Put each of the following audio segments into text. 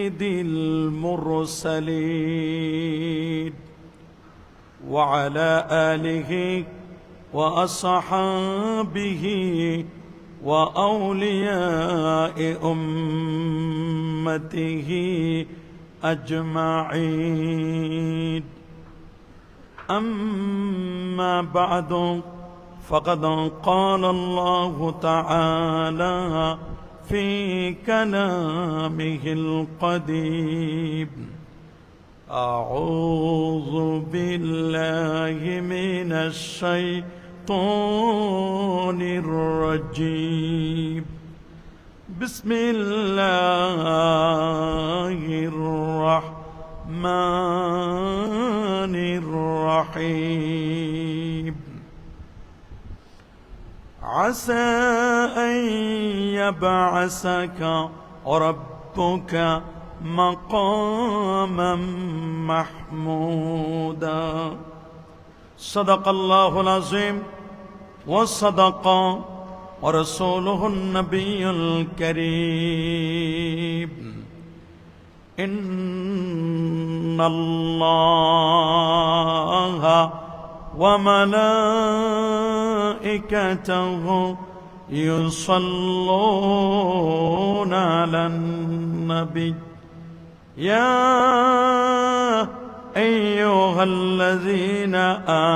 سيد المرسلين وعلى آله وأصحابه وأولياء أمته أجمعين. أما بعد فقد قال الله تعالى في كلامه القديم: أعوذ بالله من الشيطان الرجيم. بسم الله الرحمن الرحيم. عسى أن يبعثك ربك مقاما محمودا. صدق الله العظيم وصدق ورسوله النبي الكريم. إن الله وملائكته يصلون على النبي يا أيها الذين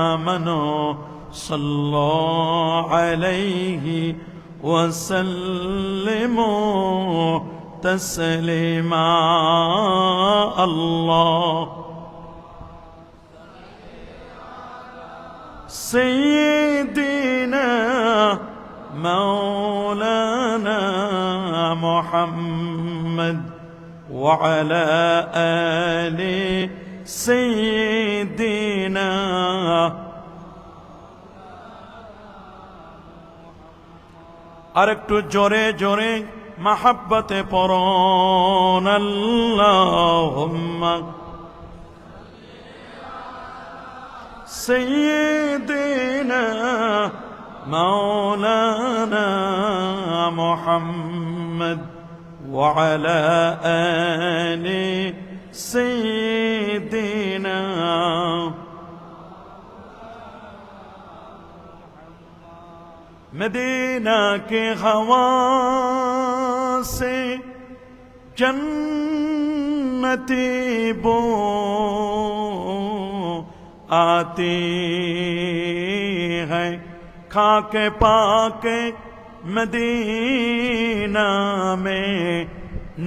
آمنوا صلوا عليه وسلموا تسليما. الله سيدنا مولانا محمد وعلى آل سيدنا আরেকটু জোরে জোরে মাহাব্বতে পড়ুন আল্লাহুম্মা سيدنا مولانا محمد وعلى آل سيدنا. مدینہ کے ہوا سے جنتی بو آتی ہے، کھا کے پاک مدینہ میں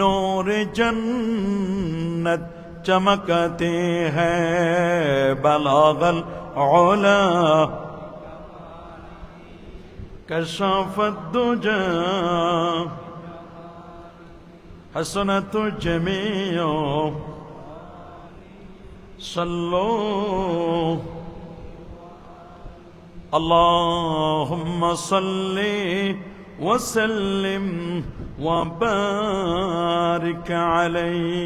نور جنت چمکتے ہیں. بلغ العلا كشف الدجى حسنت الجميع صلوا. اللهم صل وسلم وبارك عليه.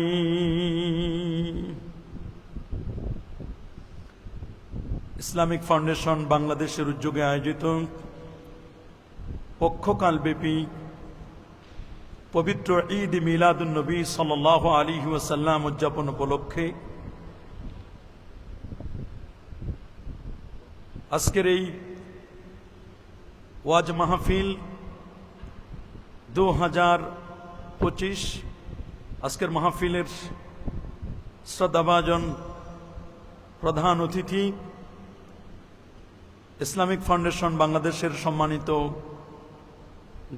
ইসলামিক ফাউন্ডেশন বাংলাদেশের উদ্যোগে আয়োজিত পক্ষকালব্যাপী পবিত্র ঈদ মিলাদুন নবী সাল্লাল্লাহু আলাইহি ওয়াসাল্লাম উদযাপন উপলক্ষে আজকের এই ওয়াজ মাহফিল 2025 আজকের মাহফিলের শ্রদ্ধাভাজন প্রধান অতিথি ইসলামিক ফাউন্ডেশন বাংলাদেশের সম্মানিত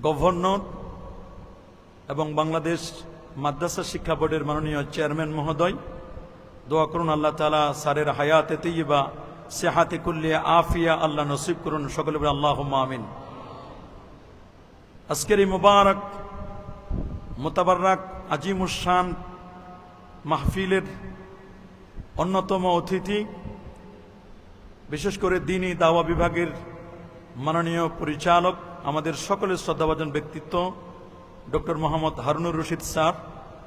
গভর্নর এবং বাংলাদেশ মাদ্রাসা শিক্ষা বোর্ডের মাননীয় চেয়ারম্যান মহোদয়, দোয়া করুন আল্লাহ তাআলা স্যারের হায়াতে তৈয়বা সেহাতে কুল্লি আফিয়া আল্লাহ নসিব করুন, সকলে বলে আল্লাহুম্মা আমিন। আজকের এই মুবারক মুতাবাররাক আজিমুস শান মাহফিলের অন্যতম অতিথি, বিশেষ করে দ্বীনি দাওয়া বিভাগের মাননীয় পরিচালক, আমাদের সকলের শ্রদ্ধাভাজন ব্যক্তিত্ব ডক্টর মোহাম্মদ হারুনুর রশিদ স্যার,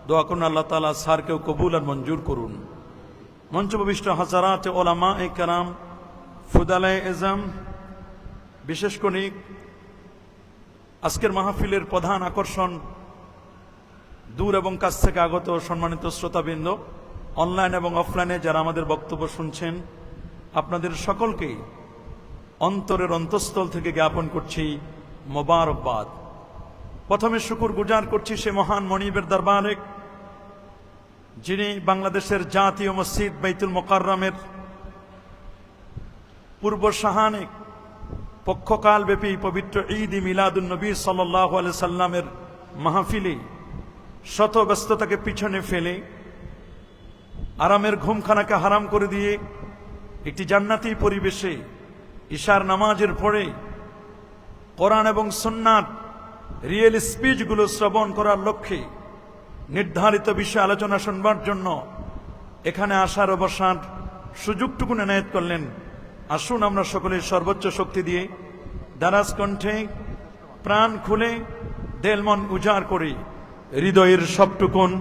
দোয়া করুন আল্লাহ তাআলা স্যারকেও কবুল আর মঞ্জুর করুন। মঞ্চবিষ্ট হাজারাত ওলামা এ কারাম, ফুদালায়ে এজাম, বিশেষ করে আজকের মাহফিলের প্রধান আকর্ষণ দূর এবং কাছ থেকে আগত সম্মানিত শ্রোতাবৃন্দ, অনলাইন এবং অফলাইনে যারা আমাদের বক্তব্য শুনছেন, আপনাদের সকলকেই অন্তরের অন্তঃস্থল থেকে জ্ঞাপন করছি মোবারকবাদ। প্রথমে শুকর গুজার করছি সে মহান মনিবের দরবারে, যিনি বাংলাদেশের জাতীয় মসজিদ বাইতুল মোকাররমের পূর্ব শাহানে পক্ষকালব্যাপী পবিত্র ঈদ মিলাদুন নবী সাল্লাল্লাহু আলাইহি সাল্লামের মাহফিলে শত ব্যস্ততাকে পিছনে ফেলে আরামের ঘুমখানাকে হারাম করে দিয়ে একটি জান্নাতি পরিবেশে ইশার নামাজের পরে কোরআন এবং সুন্নাত রিয়েল স্পিচগুলো শ্রবণ করার লক্ষ্যে নির্ধারিত বিষয়ে আলোচনা শুনবার জন্য এখানে আসার অবসান সুযোগটুকু এনায়েত করলেন। আসুন আমরা সকলে সর্বোচ্চ শক্তি দিয়ে দারাজ কণ্ঠে প্রাণ খুলে দেলমন উজাড় করি, হৃদয়ের সবটুকুন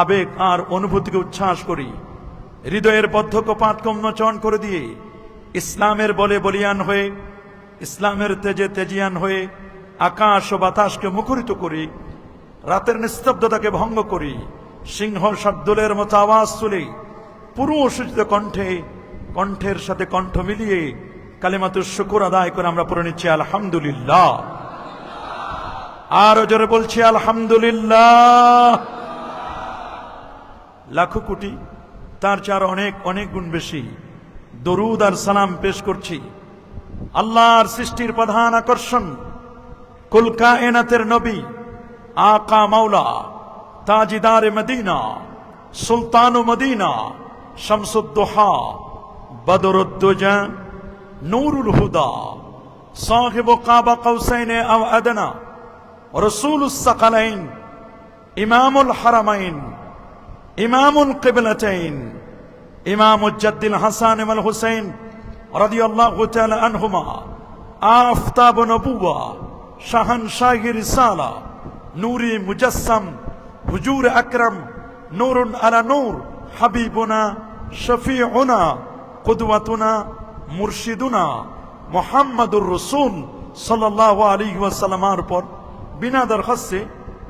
আবেগ আর অনুভূতিকে উচ্ছ্বাস করি, হৃদয়ের বদ্ধকপাত মোচন করে দিয়ে ইসলামের বলে বলিয়ান হয়ে, ইসলামের তেজে তেজিয়ান হয়ে আকাশ ও বাতাসকে মুখরিত করি, রাতের নিস্তব্ধতাকে ভঙ্গ করি, সিংহ শার্দুলের মতো আওয়াজ তুলে পুরো সূচিত কণ্ঠের সাথে কণ্ঠ মিলিয়ে কালিমাতুশ শুকর আদায় করে আমরা পড়ে নিচ্ছি আলহামদুলিল্লাহ। আরো জোরে বলছি আলহামদুলিল্লাহ। লাখো কোটি তার চার অনেক অনেক গুণ বেশি দরুদ আর সালাম পেশ করছি আল্লাহর সৃষ্টির প্রধান আকর্ষণ, কুল কায়নাতের নবী, আকা মাওলা, তাজিদার মদিনা, সুলতান মদিনা, শামসুদ্দোহা, বদরুদ্দোজা, নূরুল হুদা, সাহিব কাবা কৌসাইন আও আদনা, রসুলুস সাকালাইন, ইমামুল হারামাইন, ইমামুল কিবলাতাইন, ইমামুল জাদ্দিল হাসান ওয়াল হুসাইন রাদিয়াল্লাহু তাআলা আনহুমা, আফতাব নবুওয়া, শাহানশাহি রিসালা, নূরি মুজাসসাম, হুজুর আকরাম, নূরুন আলা নূর, হাবিবুনা শফিউনা, কুদওয়াতুনা, মুর্শিদুনা মুহাম্মাদুর রাসূল সাল্লাল্লাহু আলাইহি ওয়াসাল্লামের পর বিনা দরখাস্তে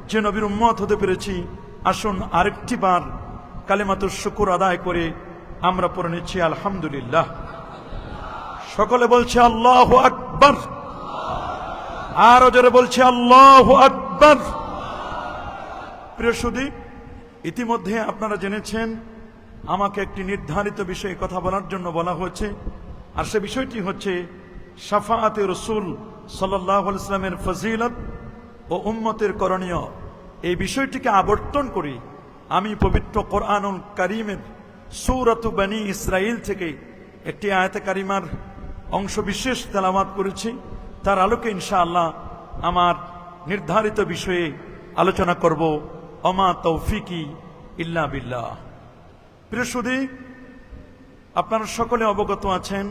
যে নবীর উম্মত হতে পেরেছি, আসুন আরেকটি বার কালিমাতুশ শুকর আদায় করে আমরা পড়ে নিচ্ছি আলহামদুলিল্লাহ। সকলে বলছে আল্লাহু আকবার, আরো জোরে বলছে আল্লাহু আকবার। প্রিয় সুধী, ইতিমধ্যে আপনারা জেনেছেন আমাকে একটি নির্ধারিত বিষয়ে কথা বলার জন্য বলা হয়েছে, আর সে বিষয়টি হচ্ছে শাফাআতে রাসূল সাল্লাল্লাহু আলাইহি ওয়াসাল্লামের ফজিলত ও উম্মতের করণীয়। এই বিষয়টিকে আবর্তন করি আমি পবিত্র কোরআনুল কারীমের সূরাতু বনী ইসরাঈল থেকে একটি আয়াতে কারিমার অংশ বিশেষ তেলাওয়াত করেছি। তার আলোকে ইনশাআল্লাহ আমার নির্ধারিত বিষয়ে আলোচনা করব। ওমা তৌফিকি ইল্লা বিল্লাহ। প্রিয় সুধী, আপনারা সকলে অবগত আছেন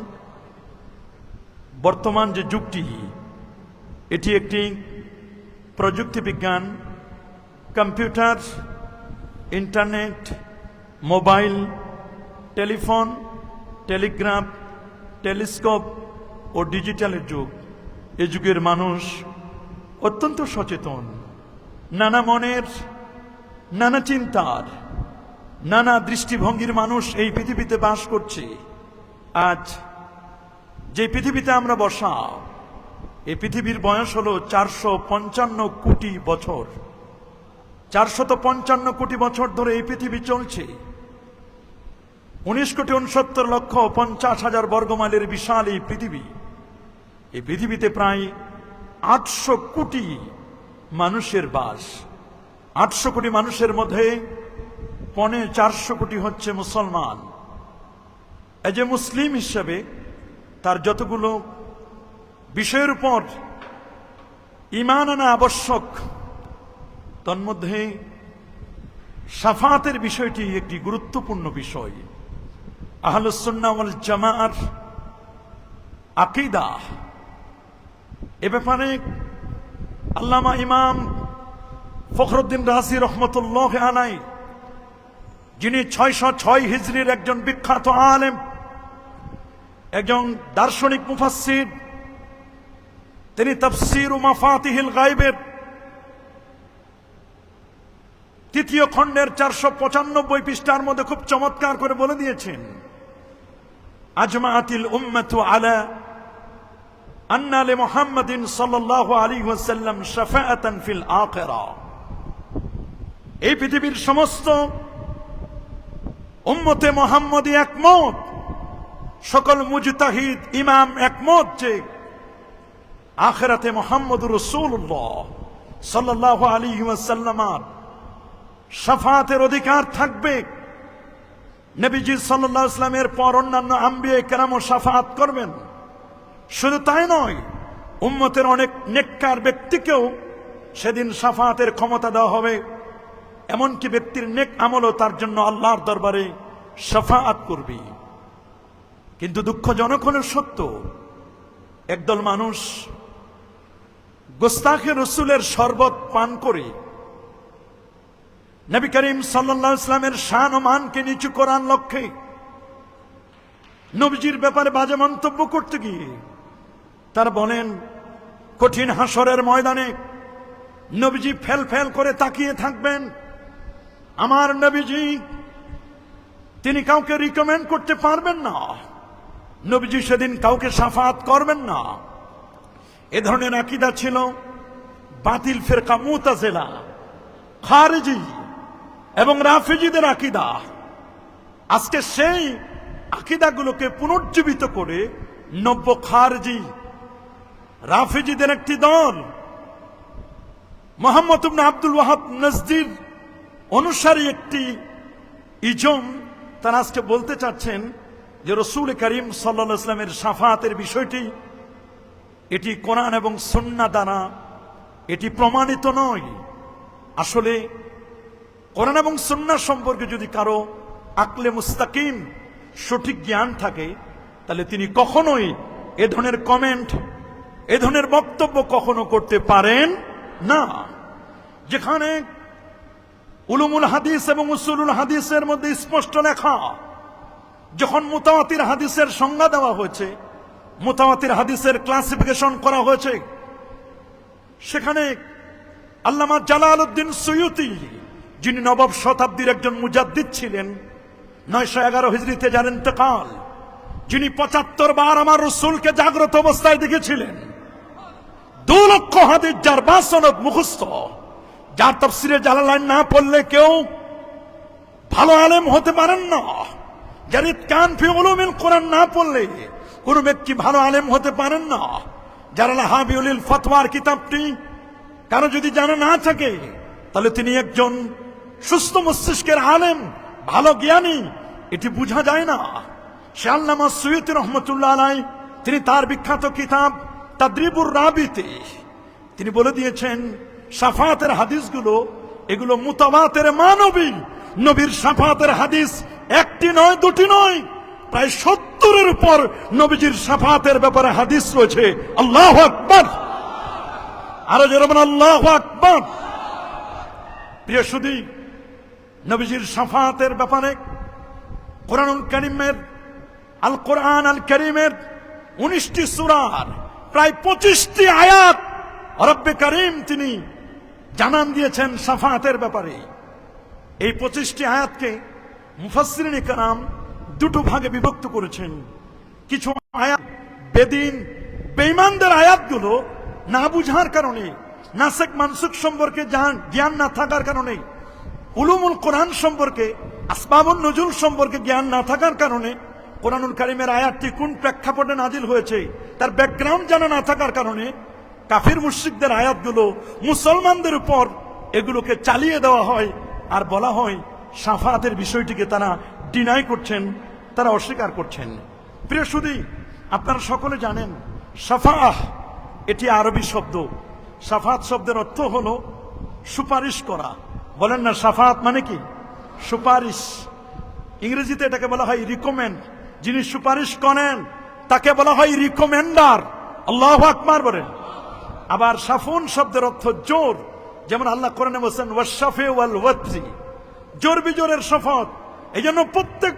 বর্তমান যে যুগটি, এটি একটি প্রযুক্তি বিজ্ঞান, computer, internet, mobile, telephone, telegraph, telescope ও ডিজিটালের যুগ। এ যুগের মানুষ অত্যন্ত সচেতন, নানা মনের, নানা চিন্তার, নানা দৃষ্টিভঙ্গির মানুষ এই পৃথিবীতে বাস করছে। আজ যে পৃথিবীতে আমরা বসা, এই পৃথিবীর বয়স হলো 455 কোটি বছর। 455 কোটি বছর ধরে এই পৃথিবী চলছে। 19,69,50,000 বর্গমাইলের বিশাল এই পৃথিবী। এই পৃথিবীতে প্রায় 800 কোটি মানুষের বাস। 800 কোটি মানুষের মধ্যে 450 কোটি হচ্ছে মুসলমান। এই যে মুসলিম হিসেবে তার যতগুলো বিষয়ের উপর ঈমান আনা আবশ্যক, তন্মধ্যে শাফাতের বিষয়টি একটি গুরুত্বপূর্ণ বিষয়। আহলুস সুন্নাহ ওয়াল জামাআর আকীদা, এ ব্যাপারে আল্লামা ইমাম ফখরুদ্দিন রাজি রহমতুল্লাহ আলাইহি, যিনি 606 হিজরির একজন বিখ্যাত আলেম, একজন দার্শনিক মুফাসসির, তিনি তাফসীর ও মাফাতিহিল গায়বের তৃতীয় খণ্ডের 495 পৃষ্ঠার মধ্যে খুব চমৎকার করে বলে দিয়েছেন, আজমাআতিল উম্মাতু আলা আন্না লি মুহাম্মাদিন সাল্লাল্লাহু আলাইহি ওয়াসাল্লাম শাফাআতান ফিল আখিরাহ। এই পৃথিবীর সমস্ত উম্মতে মুহাম্মদী একমত, সকল মুজতাহিদ ইমাম একমত যে আখিরাতে মুহাম্মদুর রাসূলুল্লাহ সাল্লাল্লাহু আলাইহি ওয়াসাল্লামের শাফাআতের অধিকার থাকবে। নবীজি সাল্লাল্লাহু আলাইহি ওয়াসাল্লামের পর অন্যান্য আম্বিয়া কেরামও শাফাআত করবেন। শুধু তাই নয়, উম্মতের অনেক নেককার ব্যক্তিকেও সেদিন শাফাআতের ক্ষমতা দেওয়া হবে। এমনকি ব্যক্তির নেক আমলও তার জন্য আল্লাহর দরবারে শাফাআত করবে। কিন্তু দুঃখজনক হলো সত্য, একদল মানুষ গোস্তাখে রসুলের শরবত পান করে নবী করিম সাল্লাল্লাহু আলাইহি ওয়াসাল্লামের শান ও মানকে নিচু করার লক্ষ্যে নবীজির ব্যাপারে বাজে মন্তব্য করতে গিয়ে তারা বলেন, কঠিন হাসরের ময়দানে নবীজি ফেল ফেল করে তাকিয়ে থাকবেন। আমার নবীজি তিনি কাউকে রিকমেন্ড করতে পারবেন না, নবীজি সেদিন কাউকে শাফাআত করবেন না। এ ধরনের আকীদা ছিল বাতিল ফিরকা মুতাজিলা, খারিজি এবং রাফিজিদের আকীদা। আজকে সেই আকীদাগুলোকে পুনর্জীবিত করে নব্য খারিজি রাফিজিদের একটি দল মুহাম্মদ ইবনে আব্দুল ওয়াহাব নজদির অনুসারী একটি ইজম, তারা আজকে বলতে চাচ্ছেন যে রাসূল করিম সাল্লাল্লাহু আলাইহি ওয়াসাল্লামের শাফাআতের বিষয়টি এটি কোরআন এবং সুন্নাহ দ্বারা এটি প্রমাণিত নয়। আসলে কোরআন এবং সুন্নাহ সম্পর্কে যদি কারো আকলে মুস্তাকিম সঠিক জ্ঞান থাকে, তাহলে তিনি কখনোই এ ধরনের কমেন্ট, এ ধরনের বক্তব্য কখনো করতে পারেন না। যেখানে উলুমুল হাদিস এবং উসুলুল হাদিসের মধ্যে স্পষ্ট লেখা, যখন মুতাওয়াতির হাদিসের সংজ্ঞা দেওয়া হয়েছে, মুতাওয়াতির হাদিসের ক্লাসিফিকেশন করা হয়েছে, সেখানে আল্লামা জালালউদ্দিন সুয়ুতি, যিনি নবম শতাব্দীর একজন মুজাদ্দিদ ছিলেন, 911 হিজরিতে যার ইন্তেকাল, যিনি 75 বার আমার রাসূলকে জাগ্রত অবস্থায় দেখেছিলেন, 2 লক্ষ হাদিস যার বাসনদ মুখস্থ, যার তাফসিরে জালালাইন না পড়লে কেউ ভালো আলেম হতে পারেন না, যার ইতকান ফি উলুমিল কোরআন না পড়লে কোন ব্যক্তি ভালো আলেম হতে পারেন না, যার হাবিউল ফতওয়ার কিতাবটি কারো যদি জানা না থাকে, তাহলে তিনি একজন সুস্থ মস্তিষ্কের আলেম, ভালো জ্ঞানী, এটি বোঝা যায় না। সে আল্লামা সুয়ুতি রহমতুল্লাহ আলাইহি তিনি তার বিখ্যাত কিতাব তাদরিবুর রাবিতে তিনি বলে দিয়েছেন, শাফাআতের হাদিসগুলো এগুলো মুতাওয়াতির মানবী, নবীর শাফাআতের হাদিস একটি নয়, দুটি নয়, প্রায় 70-এর উপর নবীজির শাফাআতের ব্যাপারে হাদিস রয়েছে। আল্লাহু আকবার, আরো জোরে বলুন আল্লাহু আকবার। প্রিয় সুধী, নবীজির শাফাআতের ব্যাপারে কোরআনুল কারীমের আল কোরআন আল কারীমের 19টি সূরার প্রায় 25টি আয়াত রব্বে কারীম তিনি জানান দিয়েছেন শাফাআতের ব্যাপারে। এই 25টি আয়াতকে মুফাসসিরিন কেরাম দুটো ভাগে বিভক্ত করেছেন। কিছু আয়াত বেদিন বেঈমানদের আয়াতগুলো না বুঝার কারণে, নাসিখ মানসুখ সম্পর্কে জ্ঞান না থাকার কারণে, উলুমুল কোরআন সম্পর্কে, আসবাবুন নুজুল সম্পর্কে জ্ঞান না থাকার কারণে, কোরআনুল কারীমের আয়াতটি কোন প্রেক্ষাপটে নাজিল হয়েছে তার ব্যাকগ্রাউন্ড জানা না থাকার কারণে কাফির মুশরিকদের আয়াতগুলো মুসলমানদের উপর এগুলোকে চালিয়ে দেওয়া হয়, আর বলা হয় শাফাআতের বিষয়টিকে তারা ডিনাই করছেন, তারা অস্বীকার করছেন। প্রিয় সুধী, আপনারা সকলে জানেন শাফাআহ এটি আরবি শব্দ। শাফাআত শব্দের অর্থ হলো সুপারিশ করা। বলেন না, শাফাআত মানে কি? সুপারিশ। ইংরেজিতে এটাকে বলা হয় রিকমেন্ড। যিনি সুপারিশ করেন তাকে বলা হয় রিকমেন্ডার। আল্লাহু আকবার বলেন। আবার শাফুন শব্দের অর্থ জোর, যেমন আল্লাহ কোরআনে বলেছেন ওয়াশফি ওয়াল ওয়াতরি, জোর বিজোরের শপথ। এই জন্য প্রত্যেক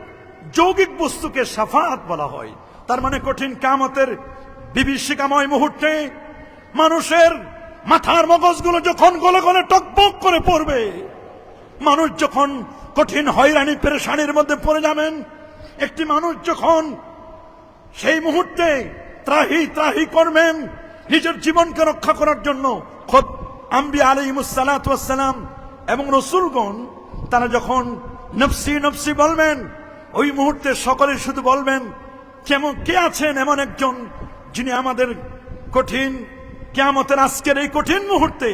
যৌগিক বস্তুকে শাফাআত বলা হয়। তার মানে কঠিন কিয়ামতের বিভীষিকাময় মুহূর্তে মানুষের মাথার মগজগুলো যখন গলে গলে টকবক করে পড়বে, মানুষ যখন কঠিন হয়রানি পেরেশানির মধ্যে পড়ে যাবেন, একটি মানুষ যখন সেই মুহূর্তে ত্রাহি ত্রাহি করবেন নিজের জীবনকে রক্ষা করার জন্য, খোদ আম্বিয়া আলাইহিমুস সালাতু ওয়াস সালাম এবং রাসূলগণ তারা যখন নফসি নফসি বলবেন, ওই মুহূর্তে সকলে শুধু বলবেন কেমন কে আছেন এমন একজন যিনি আমাদের কঠিন কিয়ামতের আজকের এই কঠিন মুহূর্তে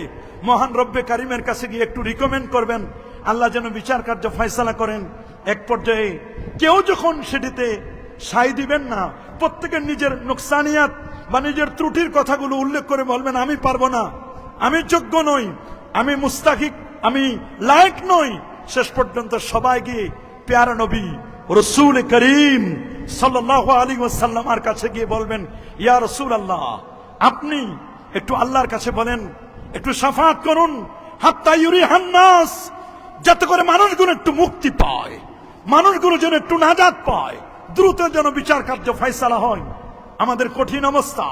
মহান রব্বে কারিমের কাছে গিয়ে একটু রিকমেন্ড করবেন, আল্লাহ যেন বিচার কার্য ফয়সালা করেন। এক পর্যায়ে কেউ যখন সেটিতে সায় দিবেন না, প্রত্যেকের নিজের নোকসানিয়াত বা নিজের ত্রুটির কথাগুলো উল্লেখ করে বলবেন আমি পারবো না, আমি যোগ্য নই, আমি মুস্তাহিক, আমি লায়ক নই। শেষ পর্যন্ত সবাই গিয়ে প্যারা নবী রাসূল করিম সাল্লাল্লাহু আলাইহি ওয়াসাল্লামের কাছে গিয়ে বলবেন, ইয়া রাসূলুল্লাহ, আপনি একটু আল্লাহর কাছে বলেন, একটু শাফাআত করুন, হাত্তা ইউরিহান নাস, যাতে করে মানুষগুলো একটু মুক্তি পায়, মানুষগুলো যেন একটু নাজাত পায়, দ্রুত যেন বিচার কার্য ফয়সালা হয়। আমাদের কঠিন অবস্থা,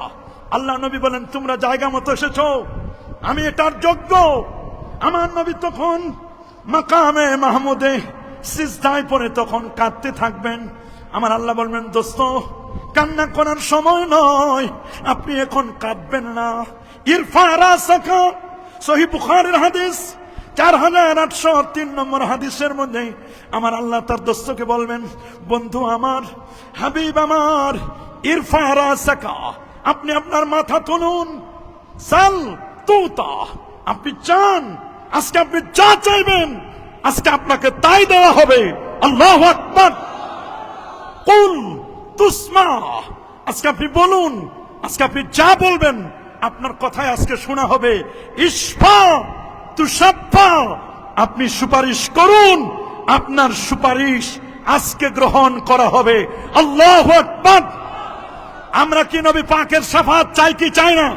আল্লাহ নবী বলেন তোমরা জায়গা মতো এসেছো, আমি এটার যোগ্য। আমার নবী তখন মাকামে মাহমুদে সিজদায় পড়ে তখন কাঁদতে থাকবেন। আমার আল্লাহ বলবেন দোস্ত, কান্না করার সময় নয়, আপনি এখন কাঁদবেন না। ইরফা রাসাকা, সহিহ বুখারীর হাদিস 4803 নম্বর হাদিসের মধ্যে আমার আল্লাহ তার দোস্তকে বলবেন, বন্ধু আমার, হাবিব আমার, ইরফা রাসাকা, আপনি আপনার মাথা তুলুন, সাল তুতা, আপনি চান, আজকে আপনি যা চাইবেন আজকে আপনাকে তাই দেওয়া হবে। আল্লাহু আকবার। কুল তুসমা, আজকে আপনি বলুন, আজকে আপনি যা বলবেন আপনার কথায় আজকে শোনা হবে। ইশফা তুশাফা, আপনি সুপারিশ করুন, আপনার সুপারিশ আজকে গ্রহণ করা হবে। আল্লাহু আকবার। আমরা কি নবী পাকের শাফাত চাই কি চাই না?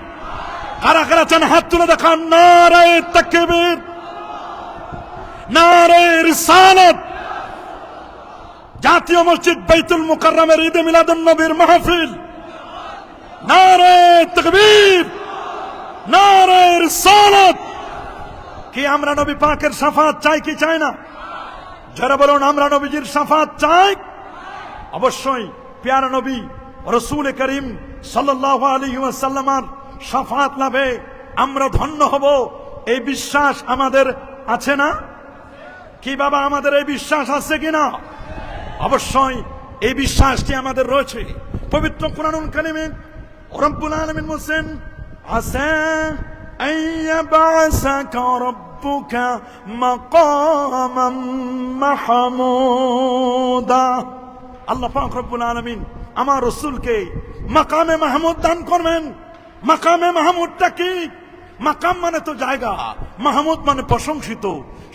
কারা কারা চান হাত তুলে দেখান। নারে তাকবীর, নারে রিসালাত। জাতীয় মসজিদ বাইতুল মুকাররমের ঈদে মিলাদুন নবীর মাহফিল, নারে তাকবীর, নারে রিসালাত। কি আমরা নবী পাকের শাফাত চাই কি চাই না? যারা বলুন আমরা নবীজির শাফাত চাই। অবশ্যই প্যারা নবী রাসূল করিম সাল্লাল্লাহু আলাইহি ওয়াসাল্লামের শাফাত লাভে আমরা ধন্য হব, এই বিশ্বাস আমাদের আছে না? কি বাবা, আমাদের এই বিশ্বাস আছে কিনা? অবশ্যই এই বিশ্বাসটি আমাদের রয়েছে। পবিত্র কুরআনুল কারীমে রব্বুল আলামিন বলেন, আসা আইয়াবাসাকা রব্বুকা মাকামান মাহমুদা। আল্লাহ পাক রব্বুল আলামিন আমার রাসূলকে মাকামে মাহমুদ দান করবেন। মাকামে মাহমুদটা কি? মাকাম মানে তো জায়গা, মাহমুদ মানে প্রশংসিত।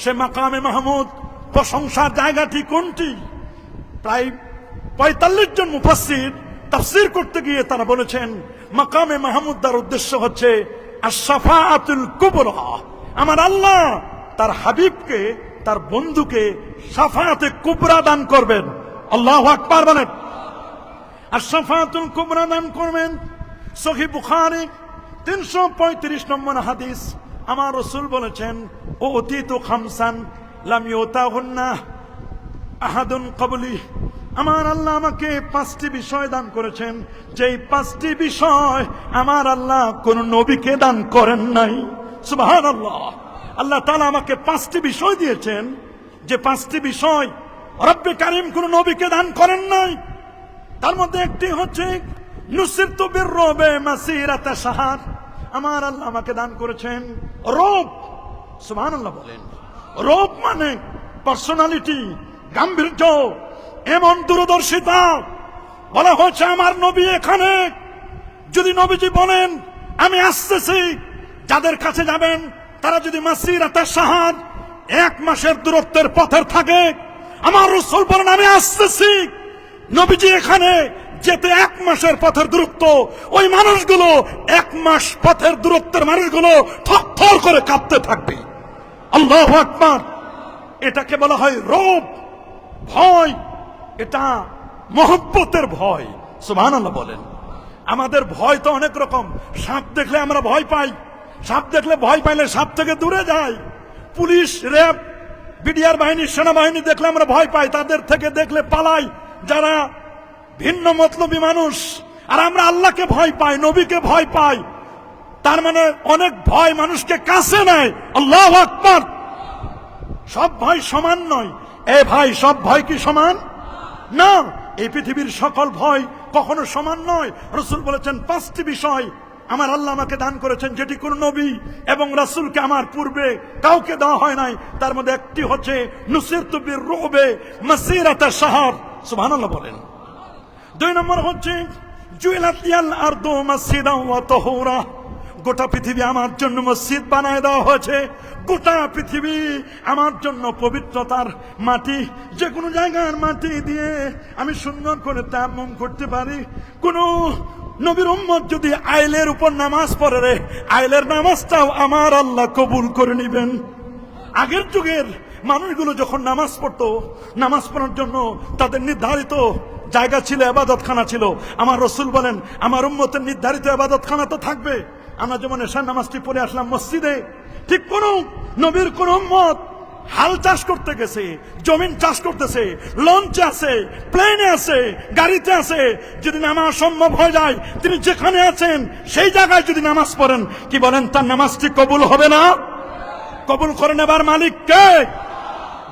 সে মাকামে মাহমুদ প্রশংসার জায়গাটি কোনটি? প্রায় 45 জন মুফাসসির তাফসীর করতে গিয়ে তারা বলেছেন মাকামে মাহমুদ তার উদ্দেশ্য হচ্ছে আশ-শাফাআতুল কুবরা। আমার আল্লাহ তার হাবিবকে, তার বন্ধুকে শাফাআতে কুবরা দান করবেন। আল্লাহু আকবার বলেন। আশ-শাফাআতুল কুবরা দান করবেন। সহিহ বুখারী 335 নম্বর হাদিস, আমার রাসূল বলেছেন, উতিতু খামসান লাম ইউতাহুন্না আহাদুন ক্বাবলি। আমার আল্লাহ আমাকে 5টি বিষয় দান করেছেন, যেই 5টি বিষয় আমার আল্লাহ কোন নবীকে দান করেন নাই। সুবহানাল্লাহ। আল্লাহ তাআলা আমাকে 5টি বিষয় দিয়েছেন, যে 5টি বিষয় রব্বে কারীম কোন নবীকে দান করেন নাই। তার মধ্যে একটি হচ্ছে নুসিরতু বিররুবে মাসিরাতা শাহর। আমার আল্লাহ আমাকে দান করেছেন রূপ। সুবহানাল্লাহ বলেন। রূপ মানে পার্সোনালিটি, গাম্ভীর্য, এমন দূরদর্শিতা। বলা হচ্ছে আমার নবী এখানে, যদি নবীজি বলেন আমি আসতেছি, যাদের কাছে যাবেন তারা যদি মাসিরাতা শাহর 1 মাসের দূরত্বের পথের থাকে, আমার রাসূল বলেন আমি আসতেছি, নবীজি এখানে যেতে 1 মাসের পথের দূরত্ব, ওই মানুষগুলো 1 মাস পথের দূরত্বের মানুষগুলো থরথর করে কাঁপতে থাকবে। আল্লাহু আকবার। এটাকে বলা হয় রূপ, ভয়। এটা মহব্বতের ভয়। সুবহানাল্লাহ বলেন। আমাদের ভয় তো অনেক রকম। সাপ দেখলে আমরা ভয় পাই, সাপ দেখলে ভয় পাইলে সাপ থেকে দূরে যাই। পুলিশ, র্যাব বিডিআর বাহিনী, সেনাবাহিনী দেখলে আমরা ভয় পাই, তাদের থেকে দেখলে পালাই যারা ভিন্ন মতলবী মানুষ। আর আমরা আল্লাহকে ভয় পাই, নবীকে ভয় পাই। তার মানে অনেক ভয় মানুষকে কাছে নেয়। আল্লাহু আকবার। সব ভয় সমান নয়। এ ভাই, সব ভয় কি সমান? না, এই পৃথিবীর সকল ভয় কখনো সমান নয়। রাসূল বলেছেন 5টি বিষয় আমার আল্লাহ আমাকে দান করেছেন, যেটি কোন নবী এবং রাসূলকে আমার পূর্বে কাউকে দেওয়া হয় নাই। তার মধ্যে একটি হচ্ছে নুসিরতু বির-রুবে মাসিরাতা শাহর। সুবহানাল্লাহ বলেন। 2 নম্বর হচ্ছে জুইলাত লিয়াল আরদু মাসজিদাও ওয়া তাহুরা। গোটা পৃথিবী আমার জন্য মসজিদ বানায় দেওয়া হয়েছে। গোটা পৃথিবী আমার জন্য পবিত্রতার মাটি। যে কোনো জায়গার মাটি দিয়ে আমি সুন্দর করে তায়াম্মুম করতে পারি। কোন নবীর উম্মত যদি আইলের উপর নামাজ পড়ে রে, আইলের নামাজটাও আমার আল্লাহ কবুল করে নেবেন। আগের যুগের মানুষগুলো যখন নামাজ পড়তো, নামাজ পড়ার জন্য তাদের নির্ধারিত জায়গা ছিল, ইবাদতখানা ছিল। আমার রাসূল বলেন আমার উম্মতের নির্ধারিত ইবাদতখানা তো থাকবে। আমরা যেমন এশার নামাজটি পড়ে আসলাম মসজিদে, ঠিক কোন নবীর কোন উম্মত হাল চাষ করতে গেছে, জমিন চাষ করতেছে, লঞ্চে আছে, প্লেনে আছে, গাড়িতে আছে, যদি নামাজ সম্ভব হয়ে যায়, তিনি যেখানে আছেন সেই জায়গায় যদি নামাজ পড়েন, কি বলেন তার নামাজটি কবুল হবে না? কবুল করে নেবার মালিক কে?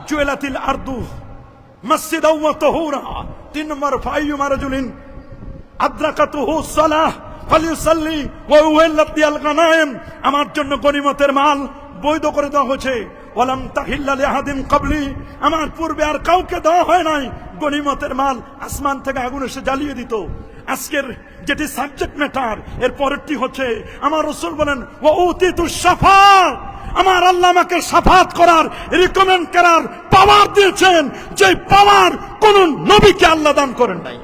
জুয়েলাতিল আরদু মাসজিদাও ওয়া তাহুরা। 3 নম্বর ফাইয়ুমা রাজুলিন আদরাকাতুহু সালাহ ফালিউসাল্লি ওয়া উহিল্লাত লিয়াল গানায়েম। আমার জন্য গনিমতের মাল বৈধ করে দেওয়া হয়েছে। ওয়ালাম তাহিল্লা লিআহাদিন ক্বাবলি। আমার পূর্বে আর কাউকে দেওয়া হয় নাই। গনিমতের মাল আসমান থেকে আগুন এসে জ্বালিয়ে দিত। আজকের যেটি সাবজেক্ট ম্যাটার, এর পরেরটি হচ্ছে আমার রাসূল বলেন ওয়া উতিতুস শাফাআত। আমার আল্লাহ আমাকে শাফাত করার, রিকমেন্ড করার পাওয়ার দিয়েছেন, যে পাওয়ার কোন নবীকে আল্লাহ দান করেন নাই।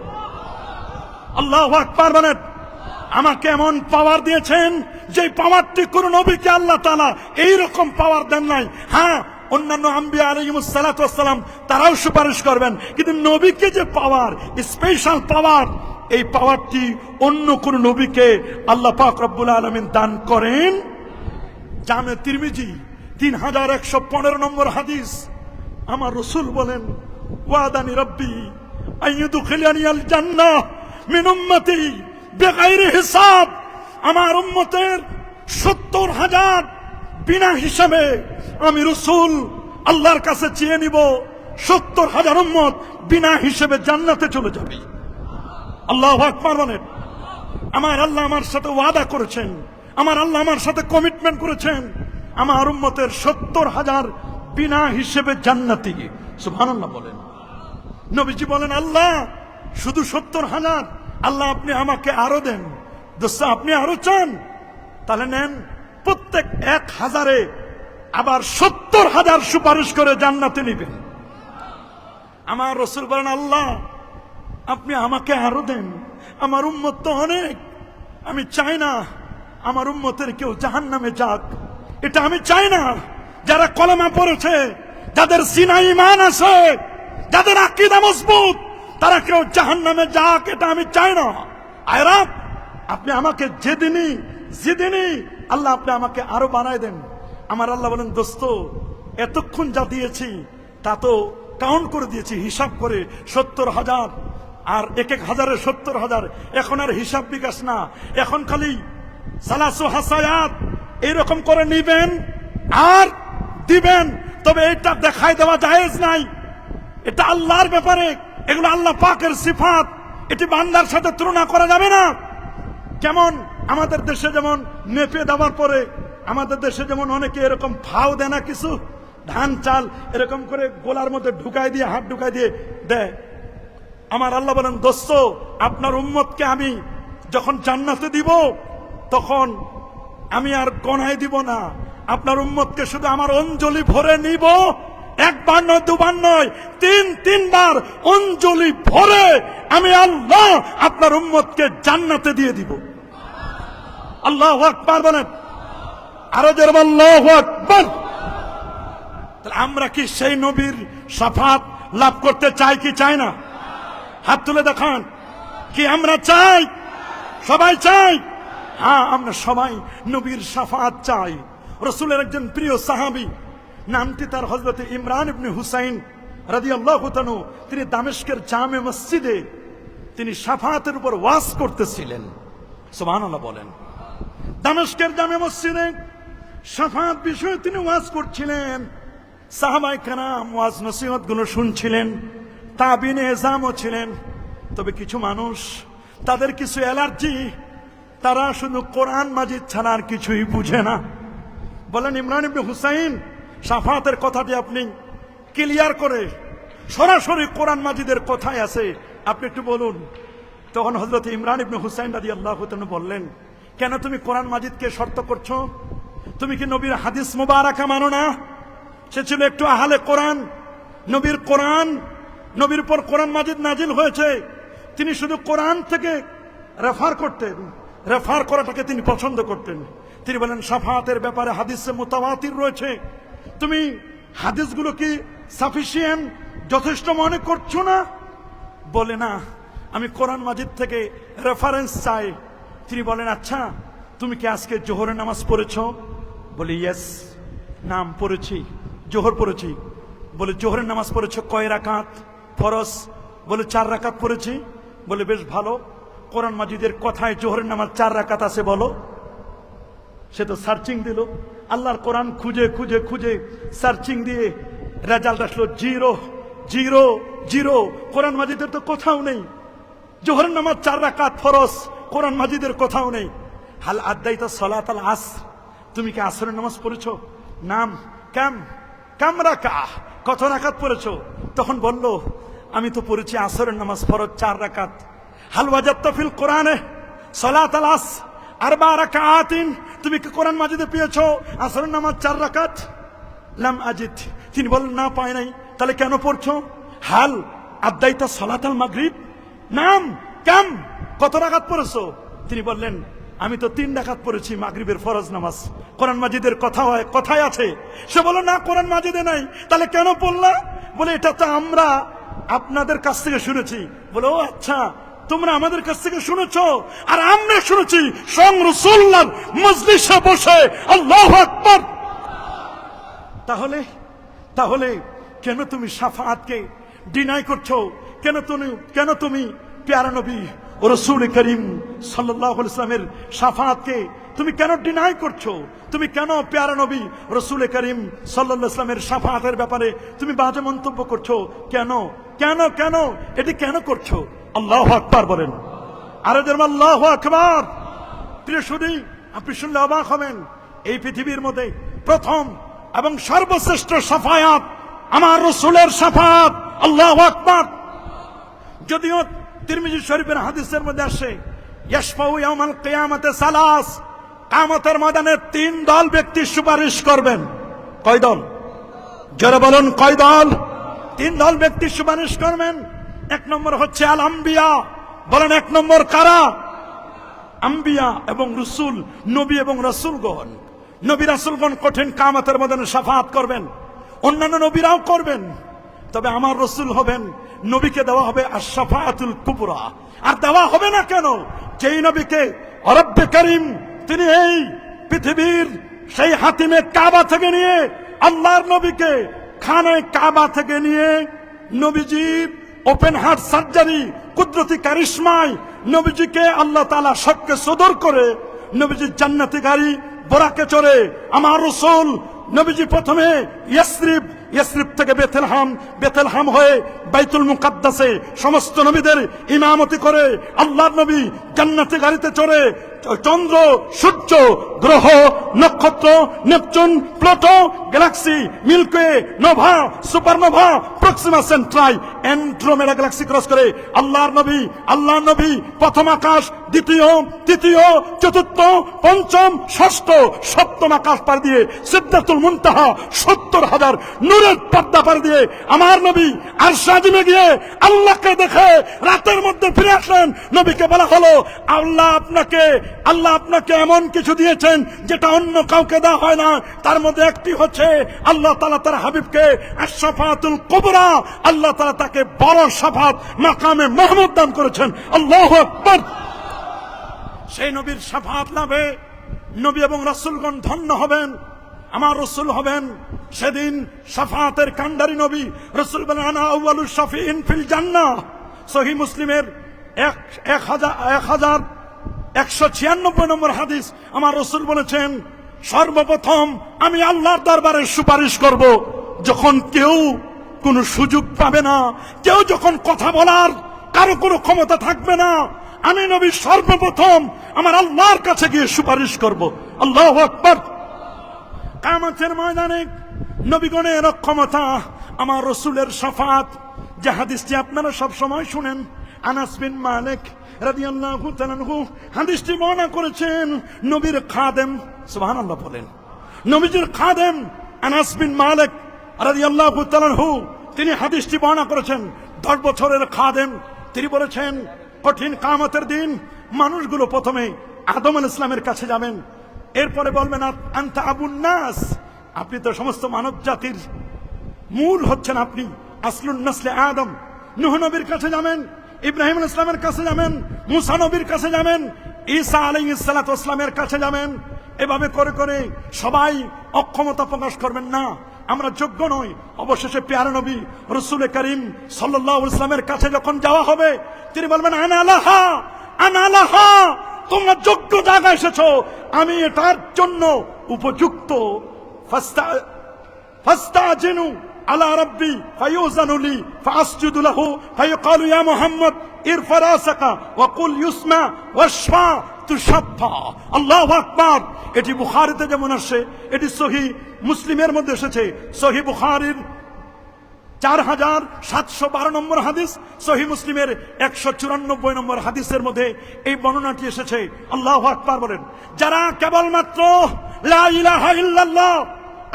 আল্লাহু আকবার বলেন। আমাকে এমন পাওয়ার দিয়েছেন যে পাওয়ারটি কোন নবীকে আল্লাহ তাআলা এইরকম পাওয়ার দেন নাই। হ্যাঁ, অন্যান্য আম্বিয়া আলাইহিমুস সালাতু ওয়াস সালাম তারাও সুপারিশ করবেন, কিন্তু নবীকে যে পাওয়ার, স্পেশাল পাওয়ার, এই পাওয়ারটি অন্য কোন নবীকে আল্লাহ পাক রব্বুল আলামিন দান করেন। জামে তিরমিজি 3115 নম্বর হাদিস। আমার রাসূল বলেন ওয়াদানি রব্বি আইয়ুদখিলানিয়াল জান্নাহ মিন উম্মতি বেগাইরি হিসাব। আমার উম্মতের 70,000 বিনা হিসাবে আমি রাসূল আল্লাহর কাছে চেয়ে নিব। 70,000 উম্মত বিনা হিসাবে জান্নাতে চলে যাবে। আল্লাহু আকবার বলেন। আমার আল্লাহ আমার সাথে ওয়াদা করেছেন, আমার আল্লাহ আমার সাথে কমিটমেন্ট করেছেন, আমার উম্মতের 70,000 বিনা হিসেবে জান্নাতি। সুবহানাল্লাহ বলেন। নবীজি বলেন আল্লাহ শুধু 70,000? আল্লাহ আপনি আমাকে আরো দেন। দোস্ত, আপনি আরো চান? তাহলে নেন, প্রত্যেক 1000-এ আবার 70,000 সুপারিশ করে জান্নাতে নিবেন। আমার রাসূল বলেন আল্লাহ আপনি আমাকে আরো দেন। আমার উম্মত তো অনেক, আমি চাই না আমার উম্মতের কেউ জাহান্নামে যাক, এটা আমি চাই না। যারা কলেমা পড়েছে, যাদের সিনায় ঈমান আছে, যাদের আকীদা মজবুত, তারা কেউ জাহান্নামে যাক, এটা আমি চাই না। আয়রা আপনি আমাকে যেদিনই আল্লাহ আপনি আমাকে আরো বানায় দেন। আমার আল্লাহ বলেন দোস্ত এতক্ষণ যা দিয়েছি তা তো কাউন্ট করে দিয়েছি, হিসাব করে 70,000, আর 1,000-এ 70,000। এখন আর হিসাব বিকাশ না, এখন খালি সালাসু হাসায়াত এরকম করে নিবেন আর দিবেন। তবে এটা দেখাই দেওয়া জায়েজ নাই, এটা আল্লাহর ব্যাপারে, এগুলো আল্লাহ পাকের সিফাত, এটি বান্দার সাথে তুলনা করা যাবে না। যেমন আমাদের দেশে যেমন মেপে দেওয়ার পরে আমাদের দেশে যেমন অনেকে এরকম ফাও দেয় না, কিছু ধান চাল এরকম করে গোলার মধ্যে ঢুকাই দিয়ে, হাত ঢুকাই দিয়ে দেয়। আমার আল্লাহ বলেন দোস্ত আপনার উম্মতকে আমি যখন জান্নাতে দিব তখন আমি আর গণায় দিব না, আপনার উম্মতকে শুধু আমার অঞ্জলি ভরে নিব। 1 বার নয়, 2 বার নয়, 3 বার অঞ্জলি ভরে আমি আল্লাহ আপনার উম্মতকে জান্নাতে দিয়ে দিব। আল্লাহু আকবার বলেন, আরো জোরে আল্লাহু আকবার। তাহলে আমরা কি সেই নবীর শাফাত লাভ করতে চাই কি চাই না? হাত তুলে দেখান। কি আমরা চাই? সবাই চাই? হ্যাঁ, আমরা সবাই নবীর শাফাত চাই। রাসূলের একজন প্রিয় সাহাবী নামটি তার হযরত ইমরান ইবনে হুসাইন রাদিয়াল্লাহু তাআলা। তিনি দামেস্কের জামে মসজিদে তিনি শাফাআতের উপর ওয়াজ করতেছিলেন। সুবহানাল্লাহ বলেন। দামেস্কের জামে মসজিদে শাফাআত বিষয়ে তিনি ওয়াজ করছিলেন। সাহাবায়ে কেরাম ওয়াজ নসিহত গুলো শুনছিলেন, তাবিনে এজামও ছিলেন। তবে কিছু মানুষ, তাদের কিছু অ্যালার্জি, তারা শুধু কোরআন মাজিদ ছাড়া আর কিছুই বুঝে না। বলেন ইমরান ইবনে হুসাইন, শাফাআতের কথাটি আপনি ক্লিয়ার করে সরাসরি কোরআন মাজিদের কথাই আছে, আপনি একটু বলুন। তখন হযরত ইমরান ইবনে হুসাইন রাদিয়াল্লাহু তাআলা বললেন, কেন তুমি কোরআন মাজিদকে শর্ত করছো? তুমি কি নবীর হাদিস মুবারাকা মানো না? সে ছিল একটু আহলে কোরআন। নবীর উপর কোরআন মাজিদ নাজিল হয়েছে, তিনি শুধু কোরআন থেকে রেফার করতেন, রেফার করাটাকে তিনি পছন্দ করতেন। তিনি বলেন শাফাআতের ব্যাপারে হাদিসে মুতাওয়াতির রয়েছে, তুমি হাদিসগুলো কি সাফিসিয়েন্ট, যথেষ্ট মনে করছো না? বলে না, আমি কোরআন মাজিদ থেকে রেফারেন্স চাই। তিনি বলেন, আচ্ছা তুমি কি আজকে জোহরের নামাজ পড়েছো? বলে ইয়েস, নাম পড়েছি, জোহর পড়েছি। বলে জোহরের নামাজ পড়েছো কয় রাকাত? ফরজ। বলে 4 রাকাত পড়েছি। বলে বেশ ভালো, কোরআন মাজিদের কথায় জোহরের নামাজ 4 রাকাত আছে বলো। সে তো সার্চিং দিল, আল্লাহর কোরআন খুঁজে খুঁজে খুঁজে সার্চিং দিয়ে রেজাল্ট আসলো 0 0 0। কোরআন মাজিদের তো কোথাও নেই। জোহরের নামাজ 4 রাকাত ফরজ, কোরআন মাজিদের কোথাও নেই। হাল আদাইতা সালাতাল আসর, তুমি কি আসরের নামাজ পড়েছো? নাম কাম রাকা, কত রাকাত পড়েছো? তখন বলল, আমি তো পড়েছি আসরের নামাজ ফরজ 4 রাকাত। হাল ওয়াজাদতা ফিল কোরআনে সালাতাল আসর আরবা রাকাতিন, তুমি কি কোরআন মাজিদে পেয়েছো আসরের নামাজ 4 রাকাত? লাম আজিদ, তিনি বললেন না, পায় নাই। তাহলে কেন পড়ছো? হাল আদাইতা সালাতাল মাগরিব, নাম কত রাকাত পড়েছো? তিনি বললেন, আমি তো 3 রাকাত পড়েছি মাগরিবের ফরজ নামাজ। কোরআন মাজিদের কথায় আছে। সে বলল না, কোরআন মাজিদে নাই। তাহলে কেন পড়লা? বলে এটা তো আমরা আপনাদের কাছ থেকে শুনেছি। বলে ও আচ্ছা, তোমরা আমাদের কাছ থেকে শুনেছো, আর আমরা শুনেছি স্বয়ং রাসূলুল্লাহর মজলিসে বসে। আল্লাহু আকবার। তাহলে কেন তুমি শাফাআতকে ডিনাই করছো? কেন তুমি প্যারা নবী ও রাসূল করিম সাল্লাল্লাহু আলাইহি ওয়াসাল্লামের শাফাআতকে তুমি কেন ডিনাই করছো? তুমি কেন প্যারা নবী রাসূল করিম সাল্লাল্লাহু আলাইহি ওয়াসাল্লামের শাফাআতের ব্যাপারে তুমি বাজে মন্তব্য করছো? কেন এটি কেন করছো? আল্লাহু আকবার বলেন। আরে যেমন আল্লাহু আকবার। প্রিয় শুধু আপনি শুনলে অবাক হবেন, এই পৃথিবীর মধ্যে প্রথম এবং সর্বশ্রেষ্ঠ শাফায়াত আমার রাসূলের শাফাআত। আল্লাহু আকবার। যদিও তিরমিজি শরীফের হাদিসের মধ্যে আসে, ইয়াশফাউ ইয়াউমাল কিয়ামাতে সালাস, কিয়ামতের ময়দানে 3 দল ব্যক্তি সুপারিশ করবেন। কয় দল? যারা বলেন কয় দল? 3 দল ব্যক্তি সুপারিশ করবেন। 1 নম্বর হচ্ছে আল আম্বিয়া। বলেন 1 নম্বর কারা? আম্বিয়া এবং রাসূল, নবী এবং রাসূলগণ। নবী রাসূলগণ কঠিন কিয়ামতের ময়দানে শাফাআত করবেন, অন্যান্য নবীরাও করবেন। তবে আমার রাসূল হবেন, নবীকে দেওয়া হবে আশ-শাফাআতুল কুবরা। আর দেওয়া হবে না কেন? যেই নবীকে রব্বে করিম তিনি এই পৃথিবীর সেই হাতিমে কাবা থেকে নিয়ে, আল্লাহর নবীকে খানে কাবা থেকে নিয়ে নবীজির ওপেন হার্ট সার্জারি কুদরতি কারিশমায় নবীজিকে আল্লাহ তাআলা শক্কে সদর করে নবীজির জান্নাতি গাড়ি বোরাকে চড়ে আমার রাসূল নবীজি প্রথমে ইয়াসরিব থেকে বেথলহাম হয়ে বাইতুল মুকাদ্দাসে সমস্ত নবীদের ইমামতি করে আল্লাহর নবী জান্নাতি গাড়িতে চড়ে চন্দ্র, সূর্য, গ্রহ, নক্ষত্র, Neptune, Pluto, galaxy, Milky Way, nova, supernova, Proxima Centauri, Andromeda galaxy cross করে আল্লাহর নবী প্রথম আকাশ, দ্বিতীয়, তৃতীয়, চতুর্থ, পঞ্চম, ষষ্ঠ, সপ্তম আকাশ পার দিয়ে সিদরাতুল মুনতাহা 70,000 নূরের পর্দা পার দিয়ে আমার নবী আরশ আজিমে গিয়ে আল্লাহকে দেখে রাতের মধ্যে ফিরে আসলেন। নবীকে বলা হলো, আল্লাহ আপনাকে এমন কিছু দিয়েছেন যেটা অন্য কাউকে দেওয়া হয় না। তার মধ্যে একটি হচ্ছে আল্লাহ তাআলা তার হাবিবকে আশ-শাফাআতুল কুবরা, আল্লাহ তাআলা তাকে বড় শাফাআত মাকামে মাহমুদ দান করেছেন। আল্লাহু আকবার। সেই নবীর শাফাআত লাভে নবী এবং রাসূলগণ ধন্য হবেন। আমার রাসূল হবেন সেদিন শাফাআতের কান্ডারি নবী। রাসূল বলেন আনা আউয়ালুশ শাফিঈন ফিল জান্নাহ। সহিহ মুসলিমের 1196 নম্বর হাদিস। আমার রাসূল বলেছেন সর্বপ্রথম আমি আল্লাহর দরবারে সুপারিশ করব যখন কেউ কোনো সুযোগ পাবে না, কেউ যখন কথা বলার কারো কোনো ক্ষমতা থাকবে না, আমি নবী সর্বপ্রথম আমার আল্লাহর কাছে গিয়ে সুপারিশ করব। আল্লাহু আকবার। কিয়ামতের ময়দানে নবীগণের ক্ষমতা, আমার রাসূলের শাফাআত, যে হাদিসটি আপনারা সব সময় শুনেন। আনাস বিন মালিক রাদিয়াল্লাহু তাআলা আনহু হাদিসটি বর্ণনা করেছেন। নবীর খাদেম, সুবহানাল্লাহ বলেন, নবীজির খাদেম আনাস বিন মালিক রাদিয়াল্লাহু তাআলা আনহু তিনি হাদিসটি বর্ণনা করেছেন। 10 বছরের খাদেম। তিনি বলেছেন কঠিন কিয়ামতের দিন মানুষগুলো প্রথমে আদম আলাইহিস সালামের কাছে যাবেন, এরপরে বলবেন আনতা আবুন নাস, আপনি তো সমস্ত মানব জাতির মূল হচ্ছেন, আপনি আসলুন নসলে আদম। নূহ নবীর কাছে যাবেন, ইব্রাহিম আলাইহিস সালামের কাছে যাবেন, মুসা নবীর কাছে যাবেন, ঈসা আলাইহিস সালাতু ওয়াস সালামের কাছে যাবেন। এভাবে করে করে সবাই অক্ষমতা প্রকাশ করবেন, না আমরা যোগ্য নই। অবশেষে প্যারা নবী রাসূল করিম সাল্লাল্লাহু আলাইহি ওয়াসাল্লামের কাছে যখন যাওয়া হবে, তিনি বলবেন আনা লাহা, আনা লাহা, তোমরা যোগ্য জায়গায় এসেছো, আমি এটার জন্য উপযুক্ত। ফাস্তাজিনু আলা রাব্বি ফায়ুযানু লি ফাসজুদু লাহু ফায়ুকালু ইয়া মুহাম্মদ ইরফা রাসাকা ওয়া কুল ইউসমা ওয়াশফা তুশাফা। আল্লাহু আকবার। এটি বুখারীতে যেমন আসে, এটি সহিহ মুসলিমের মধ্যে এসেছে। সহিহ বুখারীর 4712 নম্বর হাদিস, সহিহ মুসলিমের 194 নম্বর হাদিসের মধ্যে এই বর্ণনাটি এসেছে। আল্লাহু আকবার বলেন। যারা কেবলমাত্র লা ইলাহা ইল্লাল্লাহ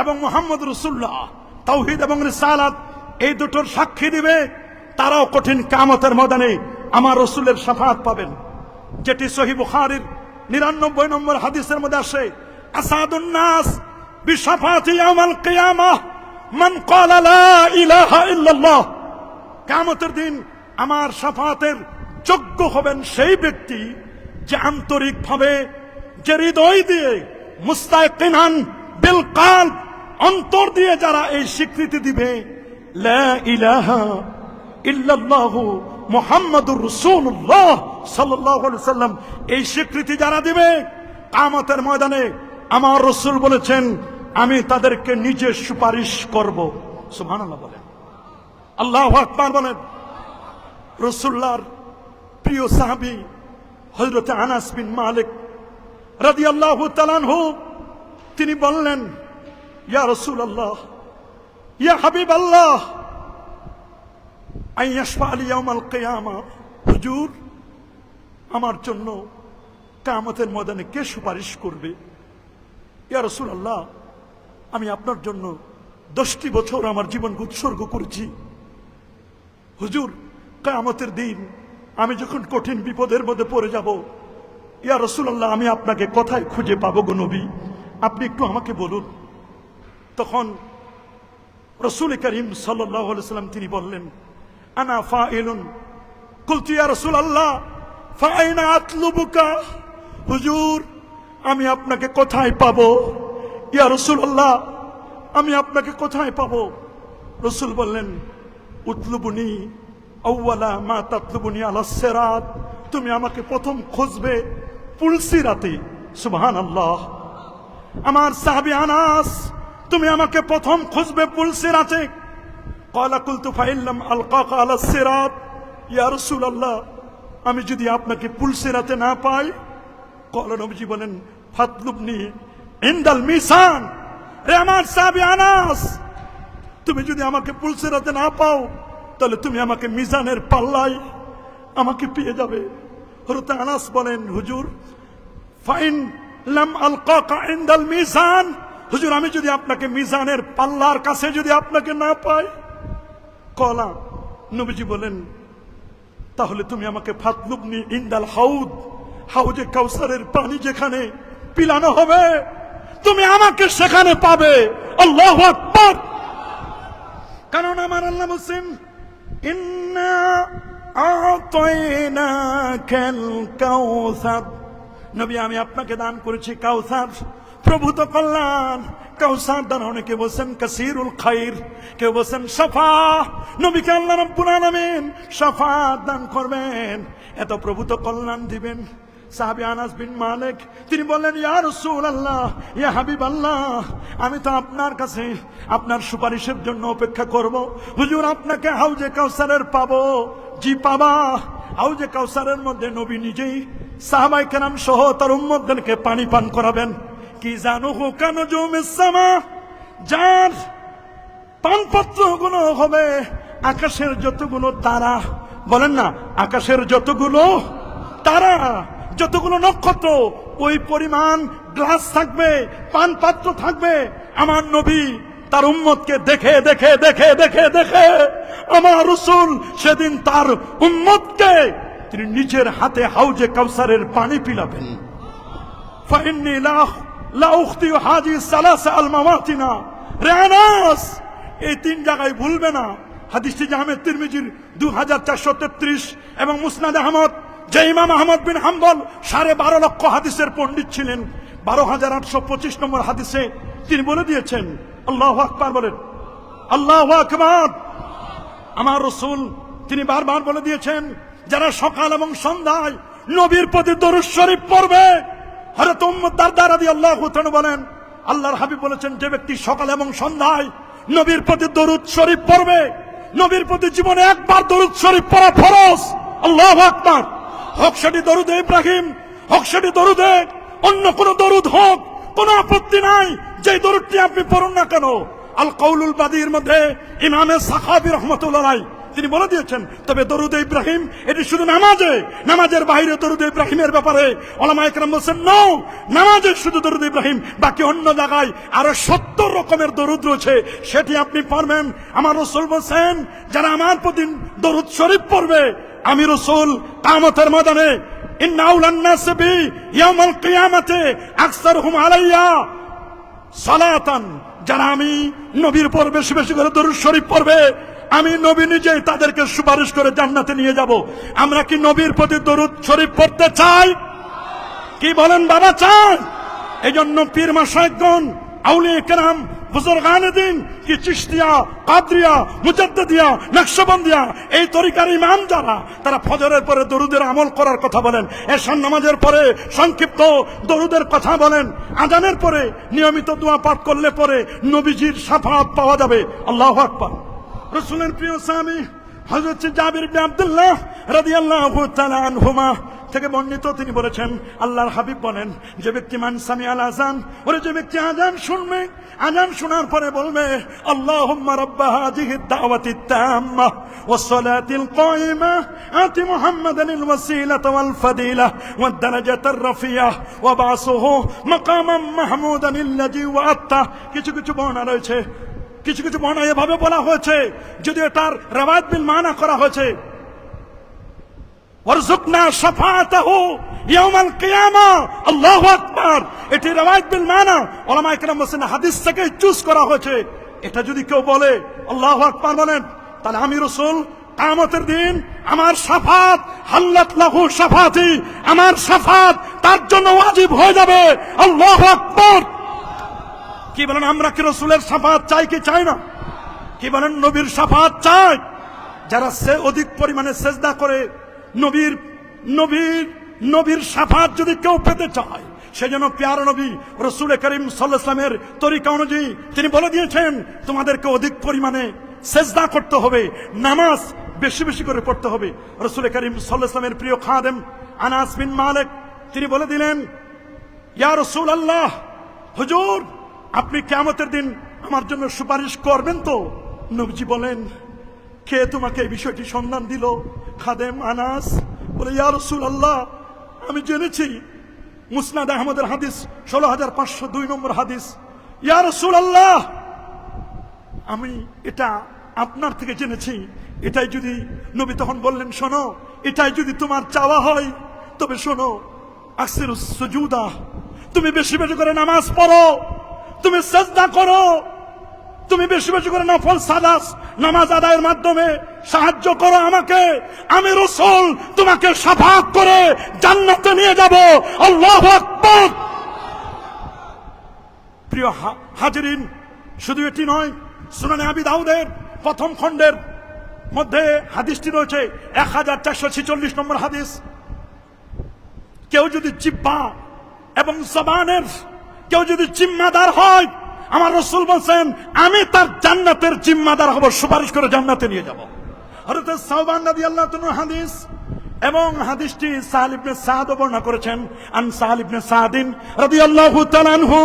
এবং মুহাম্মদুর রাসূলুল্লাহ, তাওহীদ এবং রিসালাত, এই দুটোর সাক্ষী দিবে, তারাও কঠিন কিয়ামতের ময়দানে আমার রাসূলের শাফাআত পাবেন। যেটি সহিহ বুখারীর 99 নম্বর হাদিসের মধ্যে আসে, আসাদুন নাস বিশাফাতি ইয়াউমাল কিয়ামাহ মান ক্বালা লা ইলাহা ইল্লাল্লাহ। কিয়ামতের দিন আমার শাফাআতের যোগ্য হবেন সেই ব্যক্তি যে আন্তরিকভাবে, যে হৃদয় দিয়ে, মুস্তাকিনান বিল কলব, অন্তর দিয়ে যারা এই স্বীকৃতি দিবে লা ইলাহা ইল্লাল্লাহু মুহাম্মাদুর রাসূলুল্লাহ সাল্লাল্লাহু আলাইহি ওয়াসাল্লাম, এই স্বীকৃতি যারা দিবে, কিয়ামতের ময়দানে আমার রাসূল বলেছেন আমি তাদেরকে নিজে সুপারিশ করব। সুবহানাল্লাহ বলেন, আল্লাহু আকবার বলেন। রাসূলুল্লাহর প্রিয় সাহাবী হযরত আনাস বিন মালিক রাদিয়াল্লাহু তাআলা আনহু তিনি বললেন, ইয়া রাসূলুল্লাহ, ইয়া হাবিবাল্লাহ, আই ইয়াশফা লি ইয়াউমাল কিয়ামা, হুজুর আমার জন্য কিয়ামতের ময়দানে কে সুপারিশ করবে? ইয়া রাসূলুল্লাহ, আমি আপনার জন্য 10টি বছর আমার জীবনকে উৎসর্গ করেছি। হুজুর কিয়ামতের দিন আমি যখন কঠিন বিপদের মধ্যে পড়ে যাব, ইয়া রাসূলুল্লাহ, আমি আপনাকে কোথায় খুঁজে পাবো গো নবী, আপনি একটু আমাকে বলুন। তখন রাসূল করিম সাল্লাল্লাহু আলাইহি ওয়াসাল্লাম তিনি বললেন, আনা ফাইলুন। কুলতু ইয়া রাসূলুল্লাহ ফাআইনা আতলুবুকা, হুজুর আমি আপনাকে কোথায় পাবো? ইয়া রাসূলুল্লাহ, আমি আপনাকে কোথায় পাবো? রাসূল বললেন, উতলুবুনি আউওয়ালা মা তাতলুবুনি আলাস সিরাত, তুমি আমাকে প্রথম খুঁজবে পুলসিরাতে। সুবহানাল্লাহ। আমার সাহাবী আনাস, তুমি আমাকে প্রথম খুঁজবে পুলসিরাতে। ক্বালা কুলতু ফাইল্লাম আলকাকা আলাস সিরাত, ইয়া রাসূলুল্লাহ, আমি যদি আপনাকে পুলসিরাতে না পাই, ক্বালা নবীজি বলেন ফাতলুবনি ইনদাল মিসান। রে আমার সাহাবী আনাস, তুমি যদি আমাকে পুলসিরাতে না পাও, তাহলে তুমি আমাকে মিজানের পাল্লায় আমাকে পেয়ে যাবে। হযরত আনাস বলেন, হুজুর ফাইন লাম আলকাকা ইনদাল মিজান, হুজুর আমি যদি আপনাকে মিজানের পাল্লার কাছে যদি আপনাকে না পাই, কলা নবীজি বলেন তাহলে তুমি আমাকে ফাতলুবনি ইনদাল হাউদ, হাউজে কাউসারের পানি যেখানে পিলানো হবে তুমি আমাকে সেখানে পাবে। আল্লাহু আকবার। কারণ আমার আল্লাহ বলেন, ইন্না আ'তাইনাকাল কাউসার, নবী আমি আপনাকে দান করেছি কাউসার, প্রভূত কল্যাণ, কাউসার দান, অনেকে বলছেন কাসিরুল খাইর, কেউ বলছেন শাফা, নবীকে আল্লাহ রাব্বুল আলামিন শাফাত দান করবেন, এত প্রভূত কল্যাণ দিবেন। সাহাবী আনাস বিন মালিক তিনি বললেন, ইয়া রাসূলুল্লাহ, ইয়া হাবিবাল্লাহ, আমি তো আপনার কাছে আপনার সুপারিশের জন্য অপেক্ষা করব। হুজুর, আপনাকে হাউজে কাউসারের পাবো? জি পাবা। হাউজে কাউসারের মধ্যে নবী নিজেই সাহাবায়ে কেরাম সহ তার উম্মতদেরকে পানি পান করাবেন। কি জানো কানো জুমিস সামা, যার পানপত্র গুলো হবে আকাশের যতগুলো তারা, বলেন না, আকাশের যতগুলো তারা, যতগুলো নক্ষত্র, ওই পরিমাণ গ্লাস থাকবে, পান পাত্র থাকবে। আমার নবী তার উম্মতকে দেখে দেখে দেখে দেখে দেখে আমার রাসূল সেদিন তার উম্মতকে তিনি নিজের হাতে হাউজে কাউসারের পানি পিলাবেন। ফাইন্নী লা উখতি হাজি সালাসা আল মাওয়াতিনা, রে আনাস, এই তিন জায়গায় ভুলবে না। হাদিসটি জামে তিরমিজির 2433 এবং মুসনাদ আহমদ, যে ইমাম আহমদ বিন হাম্বল 12.5 লক্ষ হাদিসের পণ্ডিত ছিলেন, 12,825 নম্বর হাদিসে তিনি বলে দিয়েছেন, আল্লাহু আকবার বলেন, আল্লাহু আকবার। আমার রাসূল তিনি বারবার বলে দিয়েছেন, যারা সকাল এবং সন্ধ্যায় নবীর প্রতি দরুদ শরীফ পড়বে, হযরত উম্মু দারদা রাদিয়াল্লাহু তাআলা বলেন, আল্লাহর হাবিব বলেছেন, যে ব্যক্তি সকাল এবং সন্ধ্যায় নবীর প্রতি দরুদ শরীফ পড়বে, নবীর প্রতি জীবনে একবার দরুদ শরীফ পড়া ফরজ। আল্লাহু আকবার। হোক সেটি দরুদে ইব্রাহিম, হোক সেটি দরুদে অন্য কোন দরুদ হোক, কোন আপত্তি নাই, যে দরুদটি আপনি পড়ুন না কেন। আল কাউলুল বাদীর মধ্যে ইমামে সাখাবী রাহমাতুল্লাহ আলাইহি তিনি বলে দিয়েছেন, তবে দরুদে ইব্রাহিম এটি শুধু নামাজে, নামাজের বাইরে দরুদে ইব্রাহিমের ব্যাপারে ওলামায়ে কেরাম বলেছেন, নো, নামাজে শুধু দরুদ ইব্রাহিম, বাকি অন্য জায়গায় আরো 70 রকমের দরুদ রয়েছে, সেটি আপনি পড়বেন। আমার রাসূল বলেন, যারা আমার প্রতি দরুদ শরীফ পড়বে, আমি রাসূল কিয়ামতের ময়দানে ইন্না আউলান নাস বি ইয়াউমাল কিয়ামাতি আকসারুহুম আলাইয়া সালাতান, যারা আমি নবীর পর বেশি বেশি করে দরুদ শরীফ পড়বে, আমি নবী নিজেই তাদেরকে সুপারিশ করে জান্নাতে নিয়ে যাব। আমরা কি নবীর প্রতি দরুদ শরীফ পড়তে চাই? কি বলেন বাবা, চাই? এই জন্য পীর মাশায়েখগণ, আউলিয়া কেরাম, বুজুর্গানে দিন, কি চিশতিয়া, কাদরিয়া, মুজাদ্দিদিয়া, নকশবন্দিয়া, এই তরিকার ইমাম যারা, তারা ফজরের পরে দরুদের আমল করার কথা বলেন, এশার নামাজের পরে সংক্ষিপ্ত দরুদের কথা বলেন, আজানের পরে নিয়মিত দোয়া পাঠ করলে পরে নবীজির শাফাআত পাওয়া যাবে। আল্লাহু আকবার। রাসূলের প্রিয় সাহাবী হযরত জাবির ইবনে আব্দুল্লাহ রাদিয়াল্লাহু তাআলা আনহুমা থেকে বর্ণিত, তিনি বলেছেন, আল্লাহর হাবিব বলেন, যে ব্যক্তি মান সামিআল আযান, ওরে যে ব্যক্তি আযান শুনবে, আযান শোনার পরে বলবে, আল্লাহুম্মা রাব্বা হাযিহিদ দাওয়াতিত তাম্মা ওয়াস সালাতিল কায়িমা আতি মুহাম্মাদানিল ওয়াসিলাতা ওয়াল ফাদিলা ওয়াদ দারাজাতার রাফিয়া ওয়া বাসুহু মাকামান মাহমুদানিল্লাযী ওয়া'আতা। কিছু কিছু বর্ণনা রয়েছে, কিছু কিছু বর্ণনা এভাবে বলা হয়েছে, যদি এটার রাওয়ায়াত বিল মানা করা হয়েছে, ওয়ারযুকনা শাফাআতাহু ইয়াউমাল কিয়ামা। আল্লাহু আকবার। এটি রাওয়ায়াত বিল মানা, উলামায়ে কেরাম বলেন হাদিস থেকে চুজ করা হয়েছে। এটা যদি কেউ বলে, আল্লাহু আকবার বলেন, তাহলে আমি রাসূল কিয়ামতের দিন আমার শাফাত, হাল্লাত লাহু শাফাতি, আমার শাফাত তার জন্য ওয়াজিব হয়ে যাবে। আল্লাহু আকবার। কি বলেন, আমরা কি রাসূলের শাফাত চাই কি চাই না? কি বলেন, নবীর শাফাত চাই? যারা অধিক পরিমাণে সেজদা করে, নবীর নবীর নবীর শাফাত যদি কেউ পেতে চায়, সেজন্য প্যারা নবী রাসূল করিম সাল্লাল্লাহু আলাইহি ওয়াসাল্লামের তরিকা অনুযায়ী তিনি বলে দিয়েছেন, তোমাদেরকে অধিক পরিমাণে সেজদা করতে হবে, নামাজ বেশি বেশি করে পড়তে হবে। রাসূল করিম সাল্লাল্লাহু আলাইহি ওয়াসাল্লামের প্রিয় খাদেম আনাস বিন মালিক তিনি বলে দিলেন, ইয়া রাসূলুল্লাহ, হুজুর, আপনি কিয়ামতের দিন আমার জন্য সুপারিশ করবেন তো? নবীজি বলেন, কে তোমাকে এই বিষয়টি সন্ধান দিল? খাদেম আনাস বলে, ইয়া রাসূলুল্লাহ, আমি জেনেছি, মুসনাদ আহমদের হাদিস 16502 নম্বর হাদিস। ইয়া রাসূলুল্লাহ, আমি এটা আপনার থেকে জেনেছি। এটাই যদি, নবী তখন বললেন, শোনো, এটাই যদি তোমার চাওয়া হয়, তবে শোনো, আকসিরুস সুজুদা, তুমি বেশি বেশি করে নামাজ পড়ো, তুমি সিজদা করো, তুমি বেশি বেশি করে নফল সালাত নামাজ আদায়ের মাধ্যমে সাহায্য করো আমাকে, আমি রাসূল তোমাকে শাফাআত করে জান্নাতে নিয়ে যাব। আল্লাহু আকবার। প্রিয় হাজিরিন, শুধু এটি নয়, সুনানে আবি দাউদের প্রথম খণ্ডের মধ্যে হাদিসটি রয়েছে 1446 নম্বর হাদিস। কেউ যদি জিহ্বা এবং জবানের কেউ যদি জিম্মাদার হয়, আমার রাসূল বলেন আমি তার জান্নাতের জিম্মাদার হব, সুপারিশ করে জান্নাতে নিয়ে যাব। হযরত সাওবান রাদিয়াল্লাহু তাআলা হাদিস, এবং হাদিসটি সাহল ইবনে সাদ বর্ণনা করেছেন। আন সাহল ইবনে সাদিন রাদিয়াল্লাহু তাআলা আনহু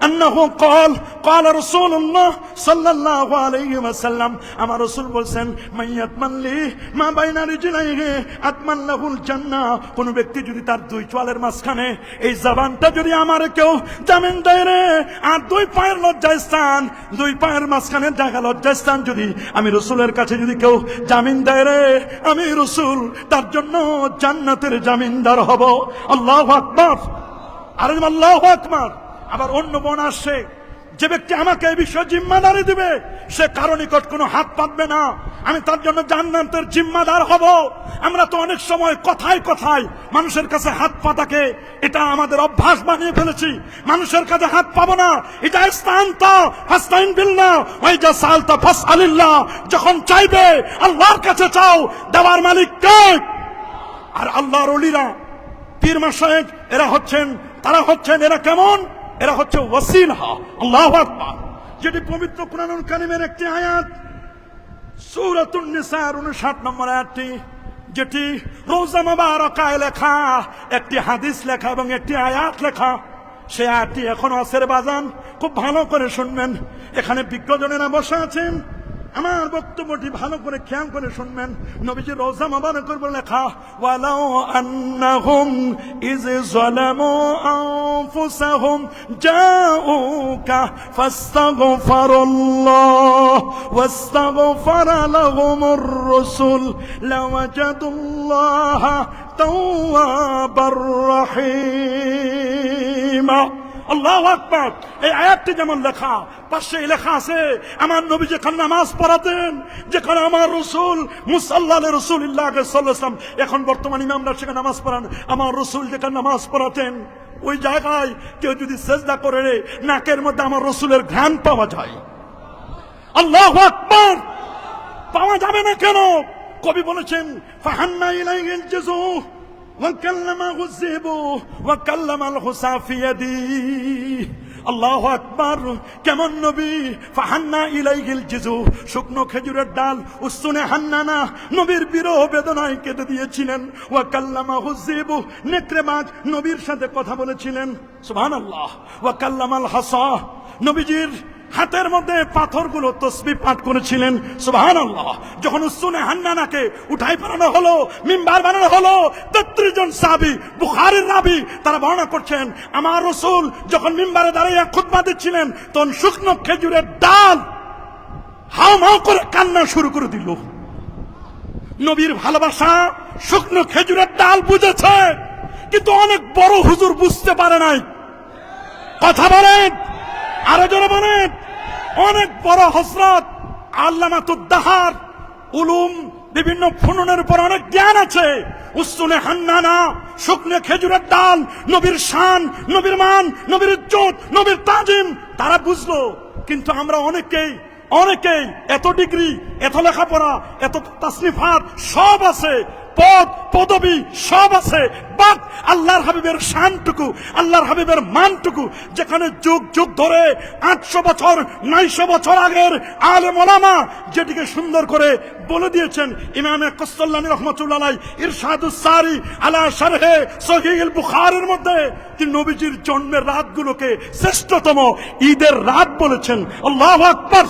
আন্নাহু قال قال رسول الله صلى الله عليه وسلم, আমার রাসূল বলেন মাইয়াতমান লি মা বাইনা রিজলাইহি আতমান লাহুল জান্নাহ, কোন ব্যক্তি যদি তার দুই চোয়ালের মাঝখানে এই জবানটা যদি আমার কেউ জামিন দেয় রে, আর দুই পায়ের লজ্জাস্থান, দুই পায়ের মাঝখানে জায়গা লজ্জাস্থান যদি আমি রাসূলের কাছে যদি কেউ জামিন দেয় রে, আমি রাসূল তার জন্য জান্নাতের জামিনদার হব। আল্লাহু আকবার, আর আল্লাহু আকবার। আবার অন্য বোন আসছে, যে ব্যক্তি আমাকে এই বিষয়ে জিম্মাদারি দিবে সে কারো নিকট কোনো হাত পাতবে না, আমি তার জন্য জান্নাতের জিম্মাদার হব। আমরা তো অনেক সময় কথায় কথায় মানুষের কাছে হাত পাতাকে এটা আমাদের অভ্যাস বানিয়ে ফেলেছি। মানুষের কাছে হাত পাবো না, এটা ইস্তানতা ফাস্তাইন বিল্লাহ ওয়া ইজা সালতা ফাসআলিল্লাহ, যখন চাইবে আল্লাহর কাছে চাও, দেওয়ার মালিক কে? আর আল্লাহর ওলিরা, পীর মাশায়েখ, তারা হচ্ছেন এরা কেমন? এরা হচ্ছে ওয়াসিলা। আল্লাহু আকবার। যেটি পবিত্র কুরআনুল কারীমের একটি আয়াত, সূরাতুন নিসার 59 নম্বর আয়াতটি, যেটি রওজা মুবারাকায় লেখা, একটি হাদিস লেখা এবং একটি আয়াত লেখা। সেই আয়াতটি এখনো আছে বাজান, খুব ভালো করে শুনবেন। এখানে বিজ্ঞজনেরা বসে আছেন, আমার বক্তব্যটি ভালো করে খেয়াল করে শুনবেন। নবীজি রওজা মুবারকের উপর লেখা, ওয়ালাউ আন্নাহুম ইয যালামু আনফুসাহুম জাউকা ফাস্তাগফিরুল্লাহ ওয়াস্তাগফারা লাহুমুর রাসূল লাওয়াজাদুল্লাহা তাওয়াবার রহিমা। আল্লাহু আকবার। এই আয়াতটি যেমন লেখা, পাশে লেখা আছে আমার নবী যেখানে নামাজ পড়াতেন, যেখানে আমার রাসূল মুসাল্লা রাসূলুল্লাহ সাল্লাল্লাহু আলাইহি ওয়াসাল্লাম, এখন বর্তমান ইমামরা সেখানে নামাজ পড়ান, আমার রাসূল যেখানে নামাজ পড়াতেন ওই জায়গায় কেউ যদি সিজদা করে নাকের মধ্যে আমার রাসূলের ঘ্রাণ পাওয়া যায়। আল্লাহু আকবার। পাওয়া যাবে না কেন? কবি বলেছেন ফাহান্না ইলাইহিল জুযু وكلمه الذئب وكلم الحصى في يديه। আল্লাহু আকবার। কেমন নবী? ফাহান্না ইলাইহিল জিজু, শুকনো খেজুরের ডাল উসুনে হান্নানা নবীর বিরহ বেদনায় কেটে দিয়েছিলেন। ওয়া কাল্লামাহু যিবু, নেকড়েবাজ নবীর সাথে কথা বলেছিলেন। সুবহানাল্লাহ। ওয়া কাল্লামাল হাসা, নবীজির হাতের মধ্যে পাথরগুলো তসবিহ পাঠ করেছিলেন। সুবহানাল্লাহ। যখন উসুনে হান্নানাকে উঠাই পাঠানো হলো, মিম্বার বানানো হলো, 33 জন সাহাবী, বুখারীর রাবী, তারা বর্ণনা করছেন আমার রাসূল যখন মিম্বারে দাঁড়িয়ে খুতবা দিচ্ছিলেন তখন শুকনো খেজুরের ডাল হাউমাউ করে কান্না শুরু করে দিল। নবীর ভালোবাসা শুকনো খেজুরের ডাল বুঝেছে, কিন্তু অনেক বড় হুজুর বুঝতে পারে নাই। কথা বলেন, আরো জোরে বলেন। অনেক বড় হযরত আল্লামাতুদ্দাহার, উলুম বিভিন্ন ফুনুনের উপর অনেক জ্ঞান আছে। উসুনে হান্নানা, শুকনো খেজুরের ডাল, নবীর শান, নবীর মান, নবীর ইজ্জত, নবীর তাজিম তারা বুঝলো। কিন্তু আমরা অনেকেই এত ডিগ্রি, এত লেখাপড়া, এত তাসনিফাত সব আছে, পদ পদবী সব আছে, বাট আল্লাহর হাবিবের শানটুকু, আল্লাহর হাবিবের মানটুকু, যেখানে যুগ যুগ ধরে 800 বছর 900 বছর আগের আলেম ওলামা যেটিকে সুন্দর করে বলে দিয়েছেন ইমামে কসসাল্লানি রাহমাতুল্লাহ আলাইহি ইরশাদুস সারি আলা শারহে সহিহুল বুখারীর মধ্যে তিনি নবীজির জন্মের রাতগুলোকে শ্রেষ্ঠতম ঈদের রাত বলেছেন। আল্লাহু আকবার।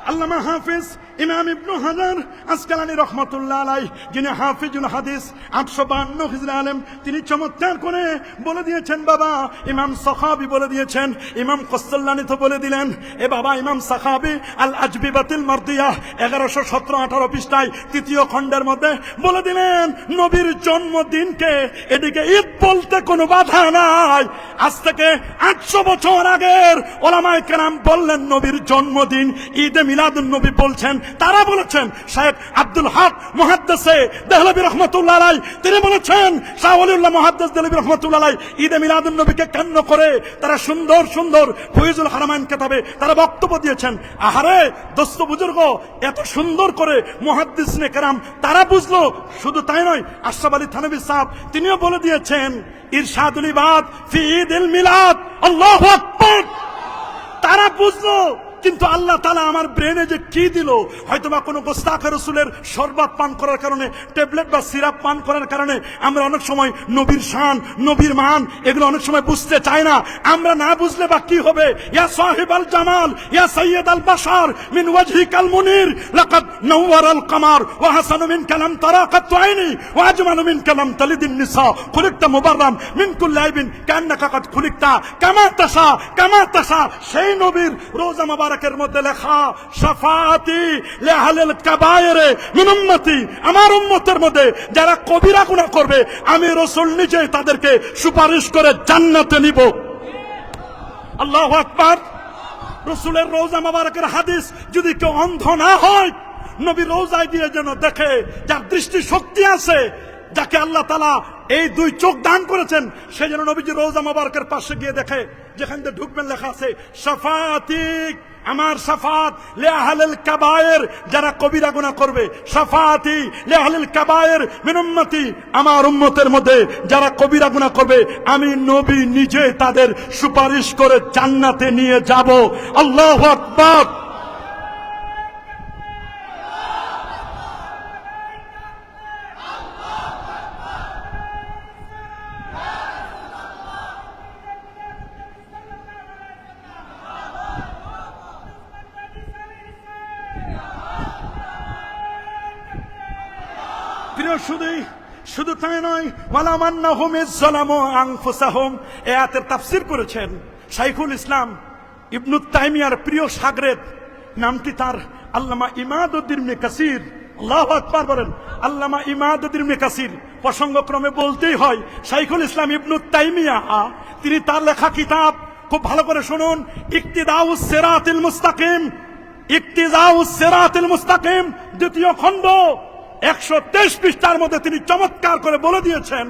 আল্লামা হাফিজ ইমাম ইবনে হাজার আসকালানী রাহমাতুল্লাহ আলাইহি, যিনি হাফিজুল হাদিস 852 হিজরি আলেম, তিনি চমৎকার করে বলে দিয়েছেন বাবা, ইমাম সাখাবী বলে দিয়েছেন, ইমাম কসসাল্লানী তো বলে দিলেন। এ বাবা, ইমাম সাখাবী আল আজবিবাতিল মারদিয়াহ 1117-18 পৃষ্ঠায় 3য় খণ্ডের মধ্যে বলে দিলেন নবীর জন্মদিনকে এদিকে ঈদ বলতে কোনো বাধা নাই। আজ থেকে 800 বছর আগের ওলামায়ে কেরাম বললেন নবীর জন্মদিন ঈদে মিলাদুন নবী বলছেন, তারা বলেছেন। শেখ আব্দুল হক মুহাদ্দিসে দেহলভী রাহমাতুল্লাহ আলাইহি তিনি বলেছেন, শাহ ওলিউল্লাহ মুহাদ্দিস দেহলভী রাহমাতুল্লাহ আলাইহি ঈদে মিলাদুন নবীকে কেন্দ্র করে তারা সুন্দর সুন্দর ফয়জুল হারামাইন কিতাবে তারা বক্তব্য দিয়েছেন। আহারে দোস্ত বুজুর্গ, এত সুন্দর করে মুহাদ্দিসনে কেরাম তারা বুঝলো। শুধু তাই নয়, আশরাফ আলী থানভী সাহেব তিনিও বলে দিয়েছেন ইরশাদুল ইবাদ ফি ঈদুল মিলাদ, আল্লাহু আকবার। তারা বুঝলো, কিন্তু আল্লাহ তাআলা আমার ব্রেনে যে কি দিল, হয়তোবা কোনো গোস্তাখে রাসূলের শরবত পান করার কারণে, ট্যাবলেট বা সিরাপ পান করার কারণে আমরা অনেক সময় নবীর শান, নবীর মান এগুলো অনেক সময় বুঝতে চাই না। আমরা না বুঝলে বা কি হবে? ইয়া সাহিবাল জামাল ইয়া সাইয়্যিদাল বাশার মিন ওয়াজহিকাল মুনির লাকাদ নাওয়ারাল কামার ওয়া হাসানু মিন কালাম তারাকাত আইনি ওয়া আজমালু মিন কালাম তালিদিন নিসা খুলিকতা মুবাররাম মিন কুল্লি আইবিন কান্নাকা কাদ খুলিকতা কামা তাশা। সেই নবীর রোজা মুবারকের মধ্যে লেখা শাফাআতি লিআহলিল কাবায়ের মিন উম্মতি, আমার উম্মতের মধ্যে যারা কবিরা গুনাহ করবে আমি রাসূল নিজেই তাদেরকে সুপারিশ করে জান্নাতে নিব। আল্লাহু আকবার। রাসূলের রোজা মুবারকের হাদিস যদি কেউ অন্ধ না হয়, নবী রোজায় দিয়ে যেন দেখে, যার দৃষ্টি শক্তি আছে, যাকে আল্লাহ তাআলা এই দুই চোখ দান করেছেন, সে যেন নবীজি রোজা মুবারকের পাশে গিয়ে দেখে যেখান থেকে ঢুকবেন লেখা আছে শাফাআতি, আমার শাফাত লিআহলিল কাবায়ের, যারা কবিরা গুনাহ করবে, শাফাআতি লিআহলিল কাবায়ের মিন উম্মতি, আমার উম্মতের মধ্যে যারা কবিরা গুনাহ করবে আমি নবী নিজে তাদের সুপারিশ করে জান্নাতে নিয়ে যাব। আল্লাহু আকবার। শুধু তাই নয়, ওয়ালামান্নাহুম ইযলামু আনফুসাহুম, এই আয়াতের তাফসীর করেছেন শাইখুল ইসলাম ইবনে তাইমিয়ার প্রিয় শাগরেদ, নামটি তার আল্লামা ইমাদউদ্দিন ইবনে কাসির। আল্লাহু আকবার বলেন। আল্লামা ইমাদউদ্দিন ইবনে কাসির প্রসঙ্গক্রমে বলতেই হয়, শাইখুল ইসলাম ইবনে তাইমিয়া তিনি তার লেখা কিতাব খুব ভালো করে শুনুন, ইক্তিদাউস সিরাতিল মুস্তাকিম, ইক্তিদাউস সিরাতিল মুস্তাকিম দ্বিতীয় খণ্ড 123 পৃষ্ঠার মধ্যে তিনি চমৎকার করে বলে দিয়েছেন,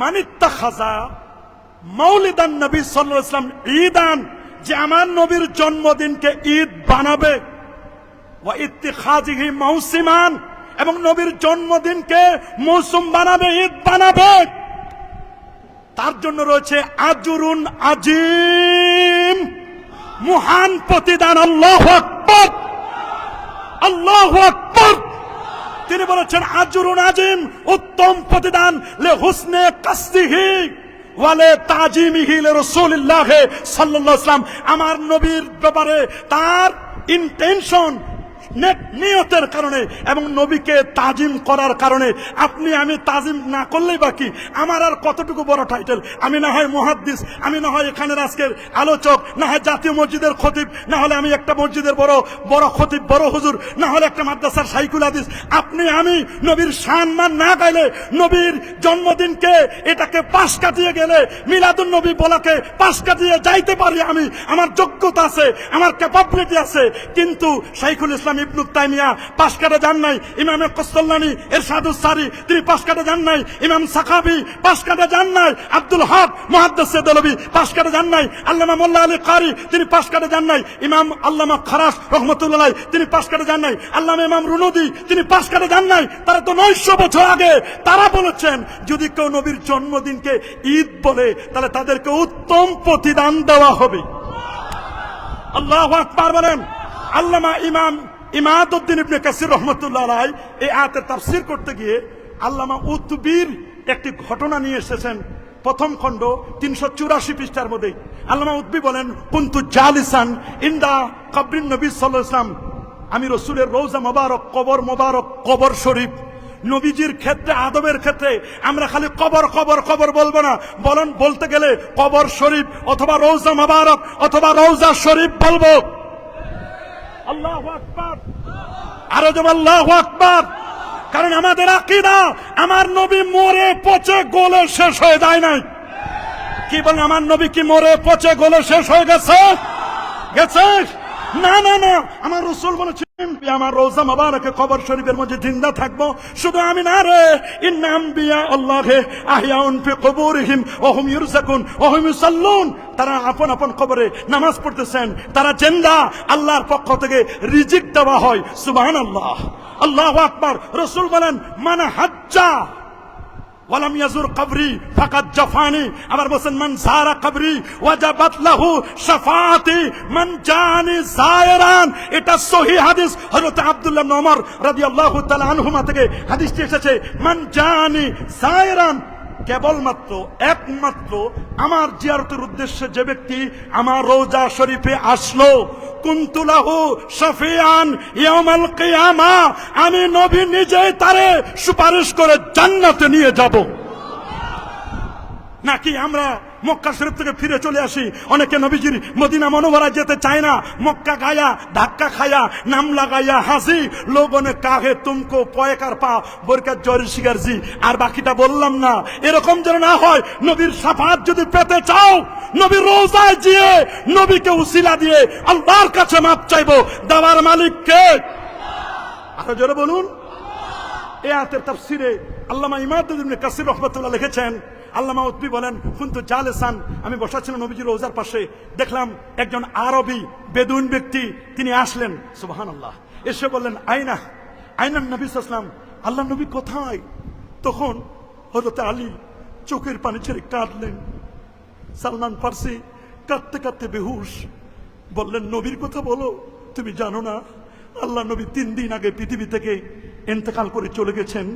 মানিত্তাখাযা মাউলিদান নবী সাল্লাল্লাহু আলাইহি ওয়াসাল্লাম ঈদান, যে আমার নবীর জন্মদিনকে ঈদ বানাবে, ওয়া ইত্তিখাযিহি মাউসিমান, এবং নবীর জন্মদিনকে মৌসুম বানাবে, ঈদ বানাবে, তার জন্য রয়েছে আজরুন আজিম, মহান প্রতিদান। আল্লাহু আকবার, আল্লাহু আকবার। তিনি বলেছেন আজরুন আজিম, উত্তম প্রতিদান, লে হুসনে কাসদিহি ওয়ালে তাজিমিহি লিরাসূলিল্লাহ সাল্লাল্লাহু আলাইহি ওয়াসাল্লাম, আমার নবীর ব্যাপারে তার ইন্টেনশন, নিয়তের কারণে এবং নবীকে তাজিম করার কারণে। আপনি আমি তাজিম না করলেই বাকি, আমার আর কতটুকু বড় টাইটেল, আমি না হয় মুহাদ্দিস, আমি না হয় এখানের আজকের আলোচক, না হয় জাতীয় মসজিদের খতিব, না হলে আমি একটা মসজিদের বড় বড় খতিব, বড় হুজুর, না হলে একটা মাদ্রাসার শাইখুল হাদিস। আপনি আমি নবীর সম্মান না গাইলে, নবীর জন্মদিনকে এটাকে পাশ কাটিয়ে গেলে, মিলাদুন নবী বলাকে পাশ কাটিয়ে যাইতে পারি আমি, আমার যোগ্যতা আছে, আমার ক্যাপাবিলিটি আছে, কিন্তু শাইখুল ইসলাম ইবনে তাইমিয়া পাশ কাটা যান নাই, ইমাম কস্তলানি ইরশাদুস সারি তিনি পাশ কাটা যান নাই, ইমাম সাখাবি পাশ কাটা যান নাই, আব্দুল হক মুহাদ্দিস দেহলভী পাশ কাটা যান নাই, আল্লামা মোল্লা আলী কারি তিনি পাশ কাটা যান নাই, ইমাম আল্লামা খারাস রহমাতুল্লাহ আলাইহি তিনি পাশ কাটা যান নাই, আল্লামা ইমাম রুনুদি তিনি পাশ কাটা যান নাই। তারা তো 900 বছর আগে তারা বলেছেন যদি কেউ নবীর জন্মদিনকে ঈদ বলে তাহলে তাদেরকে উত্তম প্রতিদান দেওয়া হবে। আল্লাহু আকবার বলেন। আল্লামা ইমাদউদ্দিন ইবনে কাসির রহমাতুল্লাহ আলাইহি এই আয়াতের তাফসীর করতে গিয়ে আল্লামা উতবির একটি ঘটনা নিয়ে এসেছেন, প্রথম খণ্ড 384 পৃষ্ঠার মধ্যে। আল্লামা উতবি বলেন, কুনতু জালিসান ইনদা কবরিন নবী সাল্লাল্লাহু আলাইহি ওয়াসাল্লাম, আমি রাসূলের রওজা মোবারক, কবর শরীফ, নবীজির ক্ষেত্রে, আদবের ক্ষেত্রে আমরা খালি কবর কবর কবর বলবো না, বলতে গেলে কবর শরীফ অথবা রওজা মোবারক অথবা রওজা শরীফ বলবো। আল্লাহু আকবার, আরো জোরে আল্লাহু আকবার। কারণ আমাদের আকীদা, আমার নবী মরে পচে গলে শেষ হয়ে যায় নাই। কি বলেন, আমার নবী কি মরে পচে গলে শেষ হয়ে গেছে? না না না, আমার রাসূল বলেছেন আমার রওজা মুবারকে কবর শরীফের মধ্যে জিন্দা থাকবো। শুধু আমি না রে, ইন্না আম্বিয়া আল্লাহে আহইয়াউন ফি কুবুরিহিম ওয়া হুম ইরযাকুন ওয়া হুম ইউসাল্লুন। তারা আপন আপন কবরে নামাজ পড়তেছেন, তারা জিন্দা, আল্লাহর পক্ষ থেকে রিজিক দেওয়া হয়। সুবহানাল্লাহ, আল্লাহু আকবার। রাসূল বলেন মান হাজ্জা ওয়ালাম ইয়াজুর কবরি ফাকাদ জাফানি। আবার বলেন মান যারা কবরি ওয়াজাবাত লাহু শাফাআতি মান জানি যায়রান। এটা সহিহ হাদিস, হযরত আব্দুল্লাহ ইবনে ওমর রাদিয়াল্লাহু তাআলা আনহুমা থেকে হাদিসটি এসেছে। মান জানি যায়রান, কেবলমাত্র একমাত্র আমার জিয়ারতের উদ্দেশ্যে যে ব্যক্তি আমার রওজা শরীফে আসলো, কুনতু লাহু শাফিআন ইয়াউমাল কিয়ামা, আমি নবী নিজেই তারে সুপারিশ করে জান্নাতে নিয়ে যাব। নাকি আমরা মক্কা শরীফ থেকে ফিরে চলে আসি, অনেকে নবীজির মদিনা মনোবরা যেতে চায় না, মক্কা গায়া ধাক্কা খায়া নাম লাগাইয়া হাসি লোগনে কাহে তুমকো পয়কার পা বরকাত জরি শিগারজি। আর বাকিটা বললাম না, এরকম যেন না হয়। নবীর শাফাত যদি পেতে চাও, নবীর রওজায় গিয়ে নবীকে উসিলা দিয়ে আল্লাহর কাছে মাপ চাইবো। দেওয়ার মালিক কে? আরো জোরে বলুন। এই আয়াতের তাফসিরে আল্লামা ইমাদ ইবনে কাসির রাহমাতুল্লাহ লিখেছেন, আল্লামা উতবি বলেন কুনতু জালিসান, আমি বসা ছিলাম নবীজির রওজার পাশে, দেখলাম একজন আরবি বেদুইন ব্যক্তি তিনি আসলেন। সুবহানাল্লাহ। এসে বললেন আইনা আইনান নবী সাল্লাল্লাহু আলাইহি ওয়াসাল্লাম, আল্লাহ নবী কোথায়? তখন হযরত আলী চোখের পানি ছেড়ে কাঁদলেন। সালমান ফার্সি কাঁদতে কাঁদতে বেহুশ। বললেন নবীর কথা বলো, তুমি জানো না আল্লাহ নবী 3 দিন আগে পৃথিবী থেকে ইন্তেকাল করে চলে গেছেন।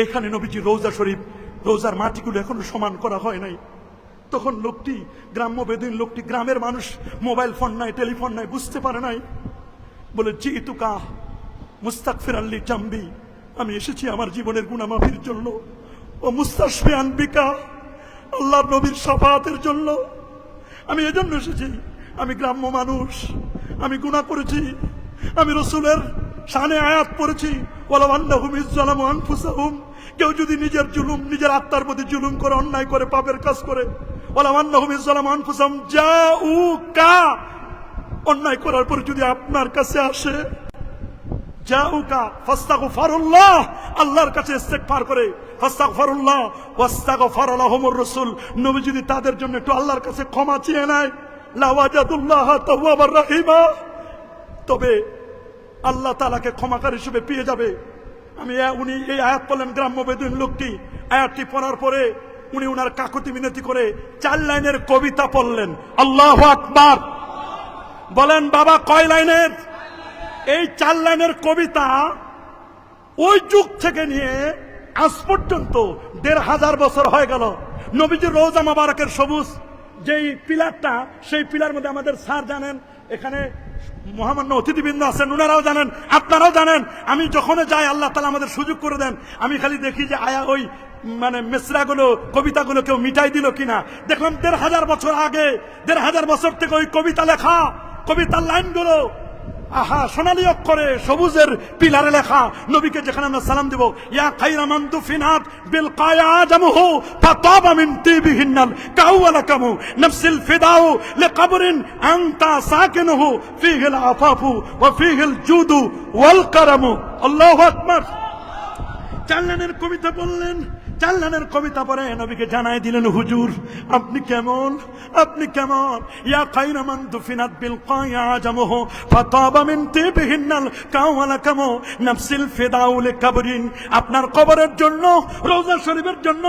এখানে নবীজি রওজা শরীফ, রোজার মাটিগুলো এখনো সমান করা হয় নাই। তখন লোকটি, গ্রাম্য বেদুইন লোকটি, গ্রামের মানুষ, মোবাইল ফোন নাই, টেলিফোন নাই, বুঝতে পারে নাই। বলে জিতুকা মুস্তাগফিরান লি জামবি, আমি এসেছি আমার জীবনের গুনাহ মাফির জন্য। ও মুস্তাশফিয়ান বিকা, আল্লাহর নবীর শাফাআতের জন্য আমি এজন্য এসেছি। আমি গ্রাম্য মানুষ, আমি গুনাহ করেছি, আমি রাসূলের শানে আয়াত পড়েছি, ওয়ালা আন্নাহুম ইযলামু আনফুসাহুম, কেউ যদি নিজের জুলুম, নিজের আত্মার প্রতি জুলুম করে, অন্যায় করে, পাপের কাজ করে, ওয়ালা আন্নাহুম ইযলামু আনফুসাহুম জাউকা, অন্যায় করার পর যদি আপনার কাছে আসে, জাউকা ফাস্তাগফিরুল্লাহ, আল্লাহর কাছে ইস্তেগফার করে, ফাস্তাগফিরুল্লাহ ওয়াস্তাগফার লাহুমুর রাসূল, নবী যদি তাদের জন্য একটু আল্লাহর কাছে ক্ষমা চেয়ে নেয়, লাওয়াজাদুল্লাহ তাওয়াবার রাহিমা, তবে আল্লাহ তাআলাকে ক্ষমাকারী হিসেবে পেয়ে যাবে। উনি এই আয়াত পড়লেন, গ্রাম্য বেদুইন লোকটি আয়াতটি পড়ার পরে উনি উনার কাকুতি মিনতি করে 4 লাইনের কবিতা পড়লেন। আল্লাহু আকবার বলেন। বাবা কয় লাইনের? এই 4 লাইনের কবিতা ওই যুগ থেকে নিয়ে আজ পর্যন্ত 1500 বছর হয়ে গেল। নবীজির রওজা মুবারকের সবুজ যেই পিলারটা, সেই পিলার মধ্যে আমাদের স্যার জানেন, এখানে মহামান্য অতিথিবৃন্দ আছেন, ওনারাও জানেন, আপনারাও জানেন। আমি যখন যাই আল্লাহ তাআলা আমাদের সুযোগ করে দেন, আমি খালি দেখি যে আয়া ওই মানে মেসরাগুলো, কবিতাগুলো কেউ মিটাই দিল কিনা। দেখলাম 1500 বছর আগে, 1500 বছর থেকে ওই কবিতা লেখা, কবিতার লাইনগুলো আহা সোনালী অক্ষরে সবুজের পিলারে লেখা। নবীকে যেখানে আমরা সালাম দেব, ইয়া খায়রা মান দুফিনাত বিল কায়াজামহু ফাতাবা মিন তিবিহিন্নাল কাওয়ালাকামু নাফসিল ফিদাউ লিকবরিন আনতা সাকিনুহু ফিহিল আফাফু ওয়া ফিহিল জুদু ওয়াল কারামু। আল্লাহু আকবার। 4 লাইনের কবিতা বললেন। 4 লাইনের কবিতা পরে নবীকে জানাই দিলেন, হুজুর আপনি কেমন, আপনি কেমন? ইয়া খায়রা মান দুফিনাত বিল কায়াজামহু ফাতাবা মিন তিবিহিন্নাল কাওয়ালাকামু নাফসিল ফিদাউ লিকবরিন, আপনার কবরের জন্য, রওজা শরীফের জন্য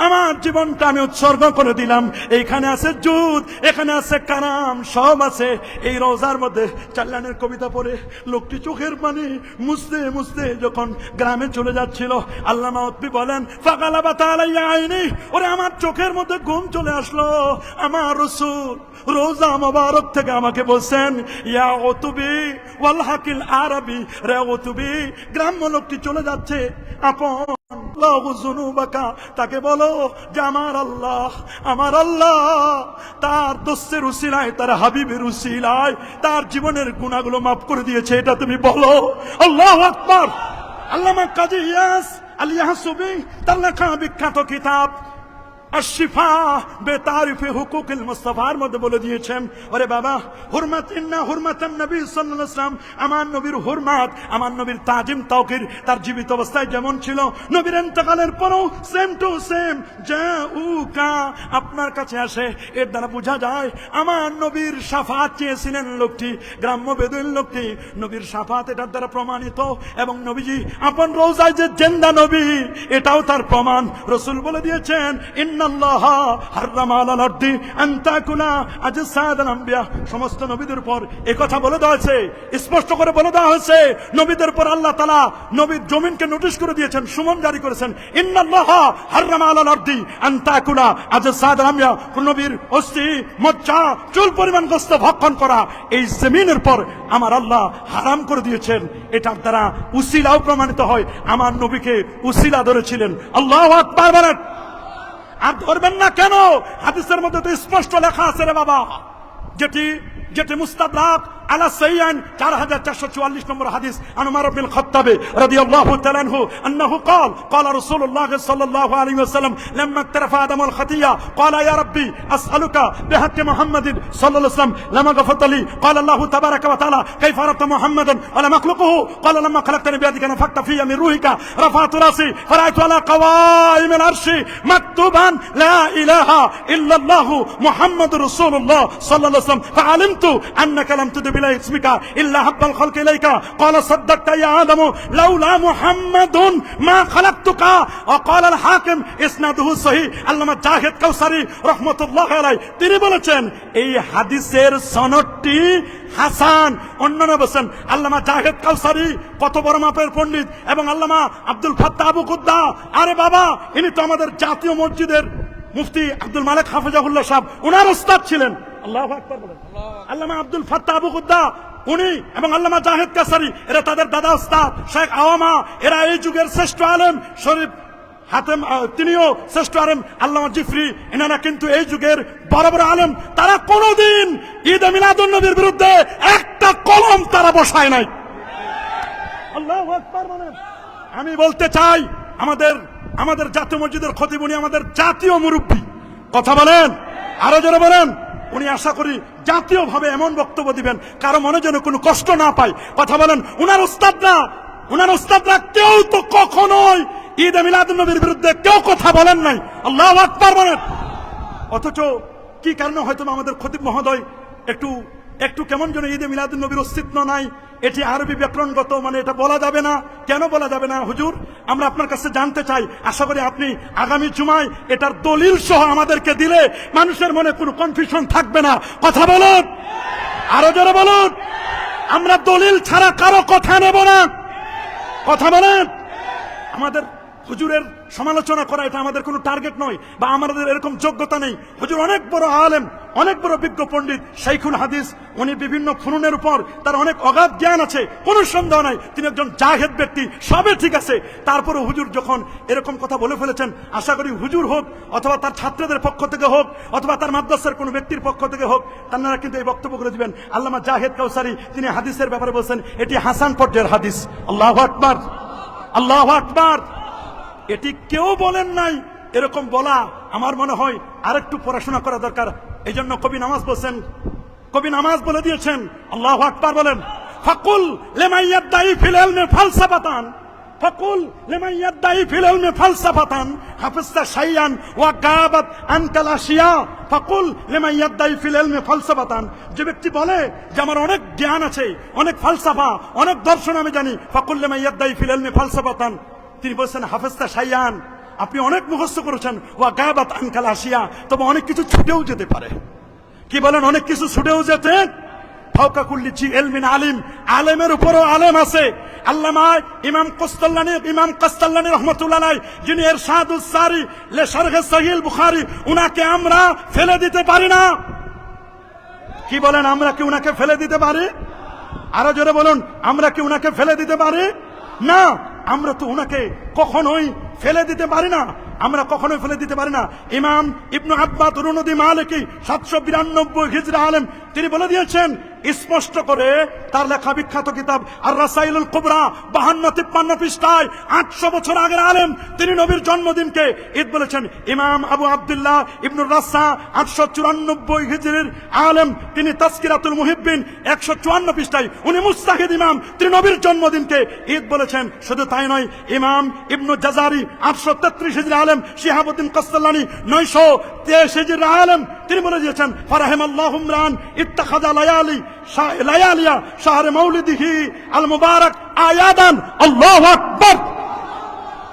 আমার জীবনটা আমি উৎসর্গ করে দিলাম। এইখানে আছে জুদ, এখানে আছে কারাম, সব আছে এই রওজার মধ্যে। 4 লাইনের কবিতা পড়ে লোকটি চোখের পানি মুছতে মুছতে যখন গ্রামে চলে যাচ্ছিল, আল্লামা উতবি বলেন ফাগালাবাত আলাইয়া আইনি, ওরে আমার চোখের মধ্যে ঘুম চলে আসলো। আমার রাসূল রওজা মুবারক থেকে আমাকে বলছেন, ইয়া উতবি ওয়াল হাকিল আরবি, রে উতবি, গ্রাম্য লোকটি চলে যাচ্ছে, আপন তাকে বলো যে আমার আল্লাহ, আমার আল্লাহ তার দোস্তের উসিলায়, তার হাবিবের উসিলায় তার জীবনের গুনাহগুলো মাফ করে দিয়েছে, এটা তুমি বলো। আল্লাহু আকবার। আল্লামা কাজী ইয়াস আল ইয়াহসুবি তার লেখা বিখ্যাত কিতাব আশিফা বেতারিফে হুকুকিল মুস্তাফার মধ্যে বলে দিয়েছেন, ওরে বাবা, হুরমাত ইন্না হুরমাতান নবী সাল্লাল্লাহু আলাইহি ওয়াসাল্লাম, আমার নবীর হুরমাত, আমার নবীর তাজিম তাওকির তার জীবিত অবস্থায় যেমন ছিল, নবীর ইন্তেকালের পরও সেম টু সেম জাউকা আপনার কাছে আসে। এর দ্বারা বোঝা যায় আমার নবীর শাফাত চেয়েছিলেন লোকটি, গ্রাম্য বেদুইন লোকটি, নবীর শাফাত এটার দ্বারা প্রমাণিত। এবং নবীজি আপন রওজায় যে জিন্দা নবী, এটাও তার প্রমাণ। রাসূল বলে দিয়েছেন, ইন্নাল্লাহ হারামা আলাল আরদি আন তাকুলা আজসাদাল আম্বিয়া। সমস্ত নবীদের উপর এই কথা বলে দেওয়া হয়েছে, স্পষ্ট করে বলে দেওয়া হয়েছে। নবীদের উপর আল্লাহ তাআলা নবীর জমিনকে নোটিশ করে দিয়েছেন, সুমন জারি করেছেন, ইন্নাল্লাহ হারামা আলাল আরদি আন তাকুলা আজসাদাল আম্বিয়া। নবীর অস্থি মজ্জা চুল পরিমাণ গোশত ভক্ষণ করা এই জমিনের পর আমার আল্লাহ হারাম করে দিয়েছেন। এটার দ্বারা উসিলাও প্রমাণিত হয়, আমার নবীকে উসিলা ধরেছিলেন। আল্লাহু আকবার বলেন। আর ধরবেন না কেন? হাদিসের মধ্যে তো স্পষ্ট লেখা আছে রে বাবা, যেটি মুস্তাদরাক আলা সাইয়ান 4444 নম্বর হাদিস, আন উমর ইবনে খাত্তাব রাদিয়াল্লাহু তাআলা আনহু আন্নাহু قال رسول الله صلى الله عليه وسلم لما اقترف آدم الخطيئة قال يا ربي أسألك بحق محمد صلى الله عليه وسلم لما غفرت لي. قال الله تبارك وتعالى كيف عرفت محمدا ولم أخلقه؟ قال لما خلقتني بيدك نفخت في من روحك رفعت رأسي فرأيت على قوائم العرش مكتوبا لا إله إلا الله محمد رسول الله صلى الله عليه وسلم فعلمت أنك لم تدب إلى اسمك إلا حب الخلق إليك. قال صدقت يا آدم لولا محمد ما خلقتك. وقال الحاكم إسناده صحيح. আল্লামা জাহিদ কাউসারি রহমাতুল্লাহ আলাইহি তিনি বলেছেন এই হাদিসের সনদটি হাসান। অন্যান্য বলেন আল্লামা জাহিদ কাউসারি কত বড় মাপের পণ্ডিত, এবং আল্লামা আব্দুল ফাত্তাহ আবু কুদ্দা, আরে বাবা ইনি তো আমাদের জাতীয় মসজিদের মুফতি আব্দুল মালিক হাফিজাহুল্লাহ সাহেব, ওনার উস্তাদ ছিলেন। আল্লাহু আকবার বলেন। আল্লামা আব্দুল ফাত্তাহ আবু কুদ্দা উনি এবং আল্লামা জাহিদ কাসারি এরা তাদের দাদা উস্তাদ শেখ আওয়ামা, এরা এই যুগের শ্রেষ্ঠ আলেম। শরীফ হাতেম তিনিও শ্রেষ্ঠ আলেম। আল্লামা জিফরি এনারা কিন্তু এই যুগের বড় বড় আলেম। তারা কোনোদিন ঈদ মিলাদুন নবীর বিরুদ্ধে একটা কলম তারা বসায় নাই। আল্লাহু আকবার বলেন। আমি বলতে চাই আমাদের জাতীয় মসজিদের খতিব, উনি আমাদের জাতীয় মুরব্বী। কথা বলেন, আরো জোরে বলেন। উনি আশা করি জাতীয়ভাবে এমন বক্তব্য দিবেন কারো মনে যেন কোনো কষ্ট না পায়। কথা বলেন। উনার উস্তাদরা কেউ তো কখনোই ঈদ মিলাদুন নবীর বিরুদ্ধে কেউ কথা বলেন নাই। আল্লাহু আকবার বলেন। অথচ কি কারণে হয়তো আমাদের খতিব মহোদয় একটু কেমন যেন ঈদে মিলাদুন নবীর অস্তিত্ব নাই, এটি আরবি ব্যাকরণগত, মানে এটা বলা যাবে না। কেন বলা যাবে না হুজুর? আমরা আপনার কাছে জানতে চাই। আশা করি আপনি আগামী জুমায় এটার দলিল সহ আমাদেরকে দিলে মানুষের মনে কোনো কনফিউশন থাকবে না। কথা বলুন, আরো জোরে বলুন। আমরা দলিল ছাড়া কারো কথা নেব না। কথা বলেন। আমাদের হুজুরের সমালোচনা করা এটা আমাদের কোনো টার্গেট নয়, বা আমাদের এরকম যোগ্যতা নেই। হুজুর অনেক বড় আলেম, অনেক বড় বিজ্ঞ পণ্ডিত, শাইখুল হাদিস। উনি বিভিন্ন ফুনুনের উপর তার অনেক অগাধ জ্ঞান আছে, কোনো সন্দেহ নাই। তিনি একজন জাহেদ ব্যক্তি, সবে ঠিক আছে। তারপরে হুজুর যখন এরকম কথা বলে ফেলেছেন, আশা করি হুজুর হোক অথবা তার ছাত্রদের পক্ষ থেকে হোক অথবা তার মাদ্রাসার কোনো ব্যক্তির পক্ষ থেকে হোক, তারা কিন্তু এই বক্তব্য করে দিবেন। আল্লামা জাহেদ কাউসারি তিনি হাদিসের ব্যাপারে বলছেন এটি হাসান পর্যায়ের হাদিস। আল্লাহু আকবার, আল্লাহু আকবার। এটি কেউ বলেন নাই। এরকম বলা আমার মনে হয় আরেকটু পড়াশোনা করা দরকার। এই জন্য কবি নামাজ বলে দিয়েছেন। আল্লাহু আকবার বলেন। ফাকুল লিমান ইয়াদদাই ফিল ইলমি ফালসাফাতান, ফাকুল লিমান ইয়াদদাই ফিল ইলমি ফালসাফাতান হাফিজতা শাইয়ান ওয়া গাবাত আনকাল আশিয়া। ফাকুল লিমান ইয়াদদাই ফিল ইলমি ফালসাফাতান, যে ব্যক্তি বলে যে আমার অনেক জ্ঞান আছে, অনেক ফালসাফা, অনেক দর্শন আমি জানি, ফাকুল লিমান ইয়াদদাই ফিল ইলমি ফালসাফাতান, তিনি বলছেন হাফিজতা শাইয়ান, আপনি অনেক মুখস্থ করেছেন, ওয়া গাবাত আনকাল আশিয়া, তবে অনেক কিছু ছুটেও যেতে পারে। কি বলেন? অনেক কিছু ছুটেও যেতে। ফাওকা কুল্লি জি ইলমিন আলিম, আলেমের উপরও আলেম আছে। আল্লামা ইমাম কাসতাল্লানী রাহমাতুল্লাহ আলাইহি, যিনি ইরশাদুস সারি লে শারহ সহিহ বুখারী, উনাকে আমরা ফেলে দিতে পারি না। কি বলেন? আমরা কি উনাকে ফেলে দিতে পারি? আরো জোরে বলুন, আমরা কি উনাকে ফেলে দিতে পারি? না, আমরা তো উনাকে কখনোই ফেলে দিতে পারি না। আমরা কখনোই ফেলে দিতে পারি না। ইমাম ইবনু আব্বাদ রুনুদি মালিকি 792 হিজরা আলেম, তিনি বলে দিয়েছেন স্পষ্ট করে তার লেখা বিখ্যাত কিতাব আর রাসাইলুল কুবরা 52-53 পৃষ্ঠায় 800 বছর আগের আলেম তিনি নবীর জন্মদিনকে ঈদ বলেছেন। ইমাম আবু আব্দুল্লাহ ইবনুর রাসা 894 হিজরির আলেম তিনি তাজকিরাতুল মুহিব্বিন 154 পৃষ্ঠায় উনি মুস্তাহিদ ইমাম তিনি নবীর জন্মদিনকে ঈদ বলেছেন। শুধু তাই নয়, ইমাম ইবনু জাজারি 833 হিজরি আলেম, শিহাবুদ্দিন কাসসালানি 923 হিজরির আলেম তিনি বলে দিয়েছেন ফারাহিমাল্লাহু ইমরান ইত্তাখাযা লায়ালিয়া শাহরে মাউলিদিহি আল মুবারাক আয়াদান। আল্লাহু আকবার।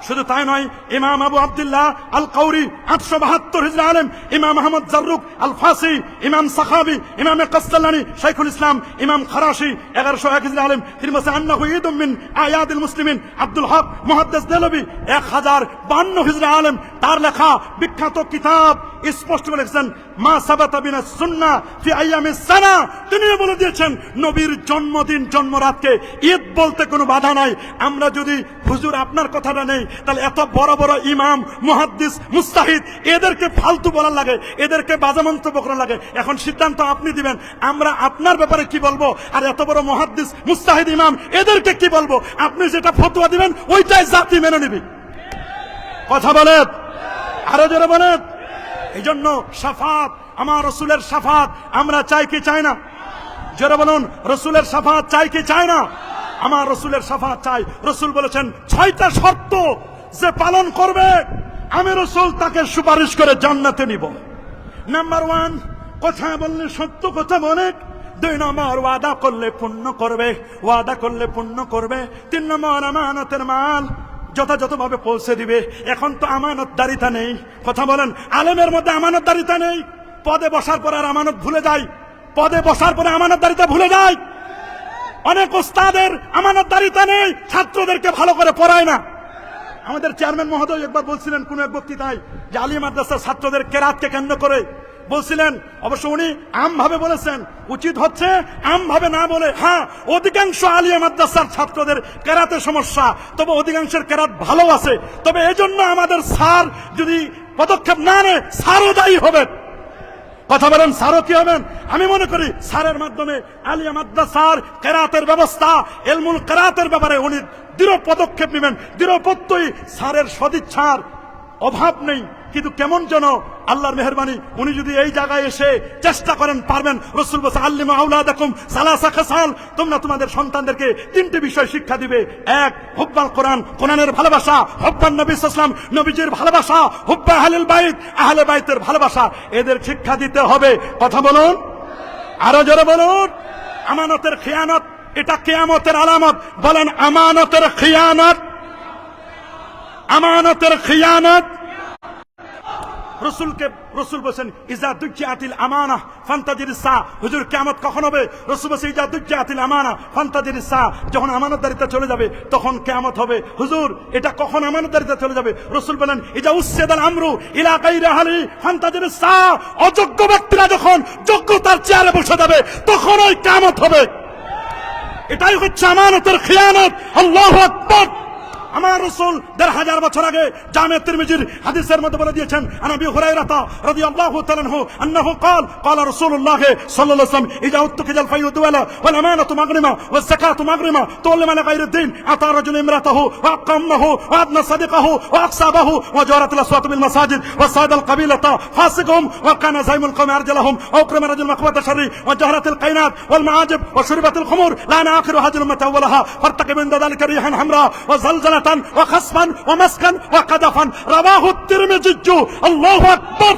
শুধু তাই নয়, ইমাম আবু আব্দুল্লাহ আল কাউরি 872 হিজরি আলেম, ইমাম আহমদ জাররুক আল ফাসি, ইমাম সাখাবি, ইমাম কাসসালানি, শাইখুল ইসলাম, ইমাম খারাশি 1101 হিজরি আলেম তিনি বলেছেন আন্নাহু ঈদুম মিন আয়াদিল মুসলিমিন। আব্দুল হক মুহাদ্দিস দেলভি 1052 হিজরি আলেম তার লেখা বিখ্যাত কিতাব স্পষ্ট করে লিখেছেন মা সাবাতা বিনা সুন্নাহ ফি আইয়ামিস সানা। তিনি বলে দিয়েছেন নবীর জন্মদিন জন্মরাতকে ঈদ বলতে কোনো বাধা নাই। আমরা যদি হুজুর আপনার কথাটা নেই, তাহলে এত বড় বড় ইমাম মুহাদ্দিস মুস্তাহিদ এদেরকে ফালতু বলার লাগে, এদেরকে বাজে মন্তব্য করার লাগে। এখন সিদ্ধান্ত আপনি দিবেন আমরা আপনার ব্যাপারে কি বলবো, আর এত বড় মুহাদ্দিস মুস্তাহিদ ইমাম এদেরকে কি বলবো। আপনি যেটা ফতোয়া দিবেন ওইটাই জাতি মেনে নিবি। কথা বলেন, আরো জোরে বলেন। এই জন্য শাফাত, আমার রসুলের শাফাত আমরা চাই কি চাই না? জোরে বলুন, রসুলের শাফাত চাই কি চাই না? আমার রসুলের শাফাত চাই। রসুল বলেছেন 6টা শর্ত যে পালন করবে আমি রসুল তাকে সুপারিশ করে জান্নাতে নিব। নাম্বার 1, কথা বললে সত্য কথা বলে। 2 নম্বর, ওয়াদা করলে পূর্ণ করবে, ওয়াদা করলে পূর্ণ করবে। 3 নম্বর, আমানতের মাল যথাযথভাবে পৌঁছে দিবে। এখন তো আমানতদারিতা নেই। কথা বলেন, আলেমের মধ্যে আমানতদারিতা নেই। পদে বসার পর আর আমানত ভুলে যায়, পদে বসার পরে আমানতদারিতা ভুলে যায়। অনেক ওস্তাদের আমানতদারিতা নেই, ছাত্রদেরকে ভালো করে পড়ায় না। আমাদের চেয়ারম্যান মহোদয় একবার বলছিলেন কোন এক বক্তৃতায় যে আলিয়া মাদ্রাসার ছাত্রদের কেরাতকে কেন্দ্র করে বলছিলেন, অবশ্য উনি আমভাবে বলেছেন, উচিত হচ্ছে আমভাবে না বলে। হ্যাঁ, অধিকাংশ আলিয়া মাদ্রাসার ছাত্রদের কেরাতে সমস্যা, তবে অধিকাংশের কেরাত ভালো আছে। তবে এজন্য আমাদের স্যার যদি পদক্ষেপ না নেয় স্যারও দায়ী হবেন। কথা বলেন, স্যারও কি হবেন? আমি মনে করি স্যারের মাধ্যমে আলিয়া মাদ্রাসার কেরাতের ব্যবস্থা, এলমুল কেরাতের ব্যাপারে উনি দৃঢ় পদক্ষেপ নেবেন। দৃঢ় প্রত্যয়ী স্যারের সদিচ্ছার অভাব নেই, কিন্তু কেমন যেন আল্লাহর মেহেরবানি উনি যদি এই জায়গায় এসে চেষ্টা করেন পারবেন। রাসূল বলেছেন আল্লিমু আওলাদাকুম সালাসা খাসাল, তোমরা তোমাদের সন্তানদেরকে 3টি বিষয় শিক্ষা দিবে। 1, হুব্বাল কোরআন, কোরআনের ভালোবাসা। হুব্বান নবী সাল্লাল্লাহু আলাইহি ওয়াসাল্লাম, নবীজির ভালোবাসা। হুব্বা আহলিল বাইত, আহলে বাইতের ভালোবাসা। এদের শিক্ষা দিতে হবে। কথা বলুন, আরো জোরে বলুন। আমানতের খিয়ানত, এটা কিয়ামতের আলামত। বলেন আমানতের খিয়ানত, আমানতের খিয়ানত। রসুল বলেছেন ইজা দুজ্জাতিল আমানা ফান্তাজিরিস সা। হুজুর কিয়ামত কখন হবে? রসুল বলেছেন ইজা দুজ্জাতিল আমানা ফান্তাজিরিস সা, যখন আমানতদারিতা চলে যাবে তখন কিয়ামত হবে। হুজুর এটা কখন আমানতদারিতা চলে যাবে? রসুল বলেন ইজা উসসিদাল আমরু ইলা গায়রি আহলি ফান্তাজিরিস সা, অযোগ্য ব্যক্তিরা যখন যোগ্যতার চেয়ারে বসে যাবে তখন ওই কিয়ামত হবে। এটাই হচ্ছে আমানতের খিয়ানত। আল্লাহু আকবার। আমার রাসূল 1500 বছর আগে জামে তিরমিজির হাদিসের মধ্যে বলে দিয়েছেন আন আবি হুরায়রা রাদিয়াল্লাহু তাআলা আনহু আন্নাহু قال رسول الله صلى الله عليه وسلم اذا اتخذ الفيء دولا والامانه مغرمه والزكاه مغرمه تولم على غير الدين اتى رجل امراته واقامه وابن صديقه واقصابه وجارت الاصوات بالمساجد وصاد القبيله فاسقهم وكان زعيم القوم ارجلهم واكرم رجل مقبه الشر وجهرت القينات والمعاجب وشربت الخمور لا اخر هذه الامه اولها فارتقب من ذلك ريحا حمراء وزلزله وخصفا ومسكا وقذفا رواه الترمذي। الله اكبر।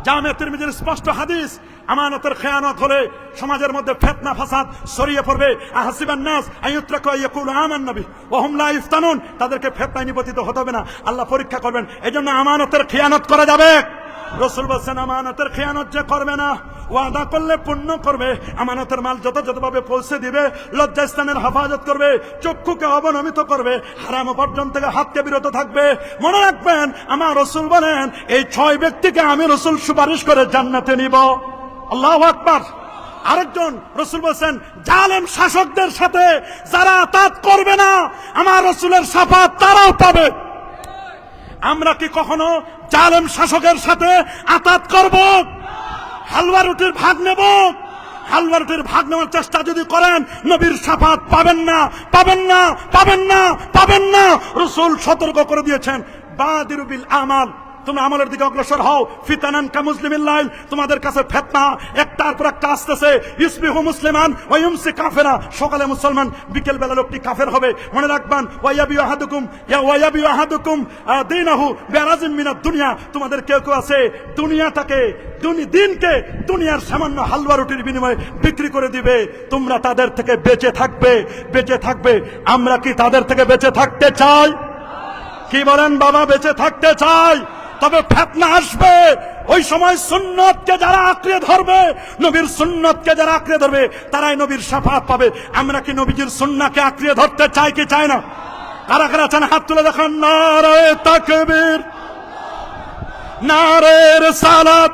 জামে তিরমিজির স্পষ্ট হাদিস। আমানতের খেয়ানত হলে সমাজের মধ্যে ফিতনা ফাসাদ ছড়িয়ে পড়বে। আহসিবান নাস আইয়ুতরাকু ইয়াকুলু আমান্না বিহি ওয়া হুম লা ইফতানুন, তাদেরকে ফিতনায় নিপতিত হতে হবে না, আল্লাহ পরীক্ষা করবেন। এজন্য আমানতের খেয়ানত করা যাবে। রাসূল বলেছেন আমানতের খেয়ানত যে করবে না, ওয়াদা করলে পূর্ণ করবে, আমানতের মাল যথাযথভাবে পৌঁছে দিবে, লজ্জাস্থানের হেফাজত করবে, চক্ষুকে অবনমিত করবে, হারাম উপার্জন থেকে হাতকে বিরত থাকবে। মনে রাখবেন আমার রাসূল বলেন এই 6 ব্যক্তিকে আমি রাসূল সুপারিশ করে জান্নাতে নিব। আল্লাহু আকবার। আরেকজন রাসূল বলেছেন জালেম শাসকদের সাথে যারা আতাত করবে না আমার রাসূলের শাফাত তারাও পাবে। আমরা কি কখনো জালেম শাসকের সাথে আতাত করব? হালুয়া রুটির ভাগ নেব? হালুয়াটির ভাগ নেওয়ার চেষ্টা যদি করেন, নবীর শাফাত পাবেন না, পাবেন না, পাবেন না, পাবেন না। রাসূল সতর্ক করে দিয়েছেন, বাদিরু বিল আমাল, তোমরা আমলের দিকে অগ্রসর হও। ফিতানান কা মুসলিমিল লাইল, তোমাদের কাছে ফিতনা একটার পর একটা আসতেছে। ইসবিহু মুসলিমান ওয়া ইউমসি কাফিরা, সকালে মুসলমান বিকেল বেলা লোকটি কাফের হবে। মনে রাখবেন, ওয়ায়াবি আহাদুকুম দীনাহু বিআরাজিম মিনাদ দুনিয়া, তোমাদের কেউ কেউ আছে দুনিয়াটাকে দিনকে দুনিয়ার সামান্য হালুয়া রুটির বিনিময়ে বিক্রি করে দিবে। তোমরা তাদের থেকে বেঁচে থাকবে, বেঁচে থাকবে। আমরা কি তাদের থেকে বেঁচে থাকতে চাই? কি বলেন বাবা? বেঁচে থাকতে চাই। তবে ফিতনা আসবে, ওই সময় সুন্নতকে যারা আঁকড়ে ধরবে, নবীর সুন্নতকে যারা আঁকড়ে ধরবে, তারাই নবীর শাফাত পাবে। আমরা কি নবীজির সুন্নাহকে আঁকড়ে ধরতে চাই কি চাই না? কারা কারা চান হাত তুলে দেখান। নারে তাকবীর, নারে রিসালাত,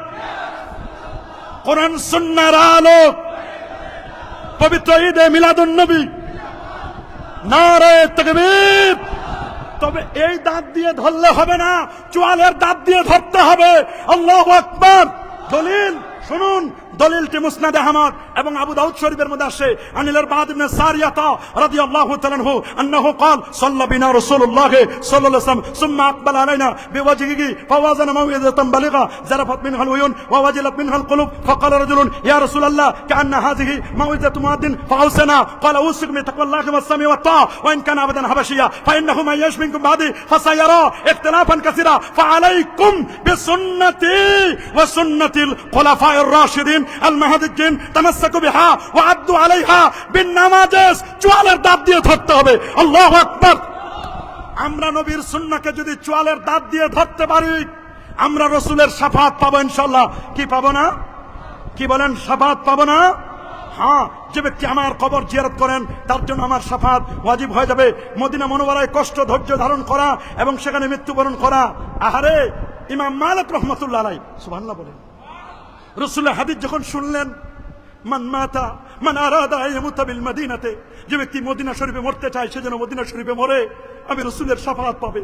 কোরআন সুন্নাহর আলো, পবিত্র ঈদে মিলাদুন নবী, নারে তাকবীর। তবে এই দাঁত দিয়ে ধরলে হবে না, চোয়ালের দাঁত দিয়ে ধরতে হবে। আল্লাহু আকবার। দলিল শুনুন, দলিলটি মুসনাদে আহমদ এবং আবু দাউদ শরীফের মধ্যে আসে। আনিল বাদ ইবনে সারিয়াতা রাদিয়াল্লাহু তাআলা আনহু আন্নাহু قال صلى بنا رسول الله صلى الله عليه وسلم ثم اقبل علينا بوجهه فوازن موعظه بليغه زرفت منها العيون ووجلت منها القلوب فقال رجل يا رسول الله كأن هذه موعظه مؤذن فاوصنا قال اوصيكم بتقوى الله والسمع والطاعه وان كان ابدا حبشيا فانه من يعش منكم بعدي فسيرى اختلافا كثيرا فعليكم بسنتي وسنه الخلفاء الراشدين المهديين تمسكوا بها وعدوا عليها بالنواجذ। চোয়ালের দাঁত দিয়ে ধরতে হবে। আল্লাহু আকবার। আমরা নবীর সুন্নাহকে যদি চোয়ালের দাঁত দিয়ে ধরতে পারি, আমরা রাসূলের শাফাত পাবো ইনশাআল্লাহ। কি পাবো না? কি বলেন? শাফাত পাবো না? হ্যাঁ, যে ব্যক্তি আমার কবর জিয়ারত করেন তার জন্য আমার শাফাত ওয়াজিব হয়ে যাবে। মদিনা মুনাওয়ারায় কষ্ট ধৈর্য ধারণ করা এবং সেখানে মৃত্যুবরণ করা। আহারে, ইমাম মালিক রাহমাতুল্লাহ আলাইহি, সুবহানাল্লাহ বলেন, রাসূলের হাদিস যখন শুনলেন, মান মাতা মান আরাদা ইয়ামুতা বিল মদিনাতে, যে ব্যক্তি মদিনা শরীফে মরতে চায় সে যেন মদিনা শরীফে মরে, আমি রাসূলের শাফাত পাবে।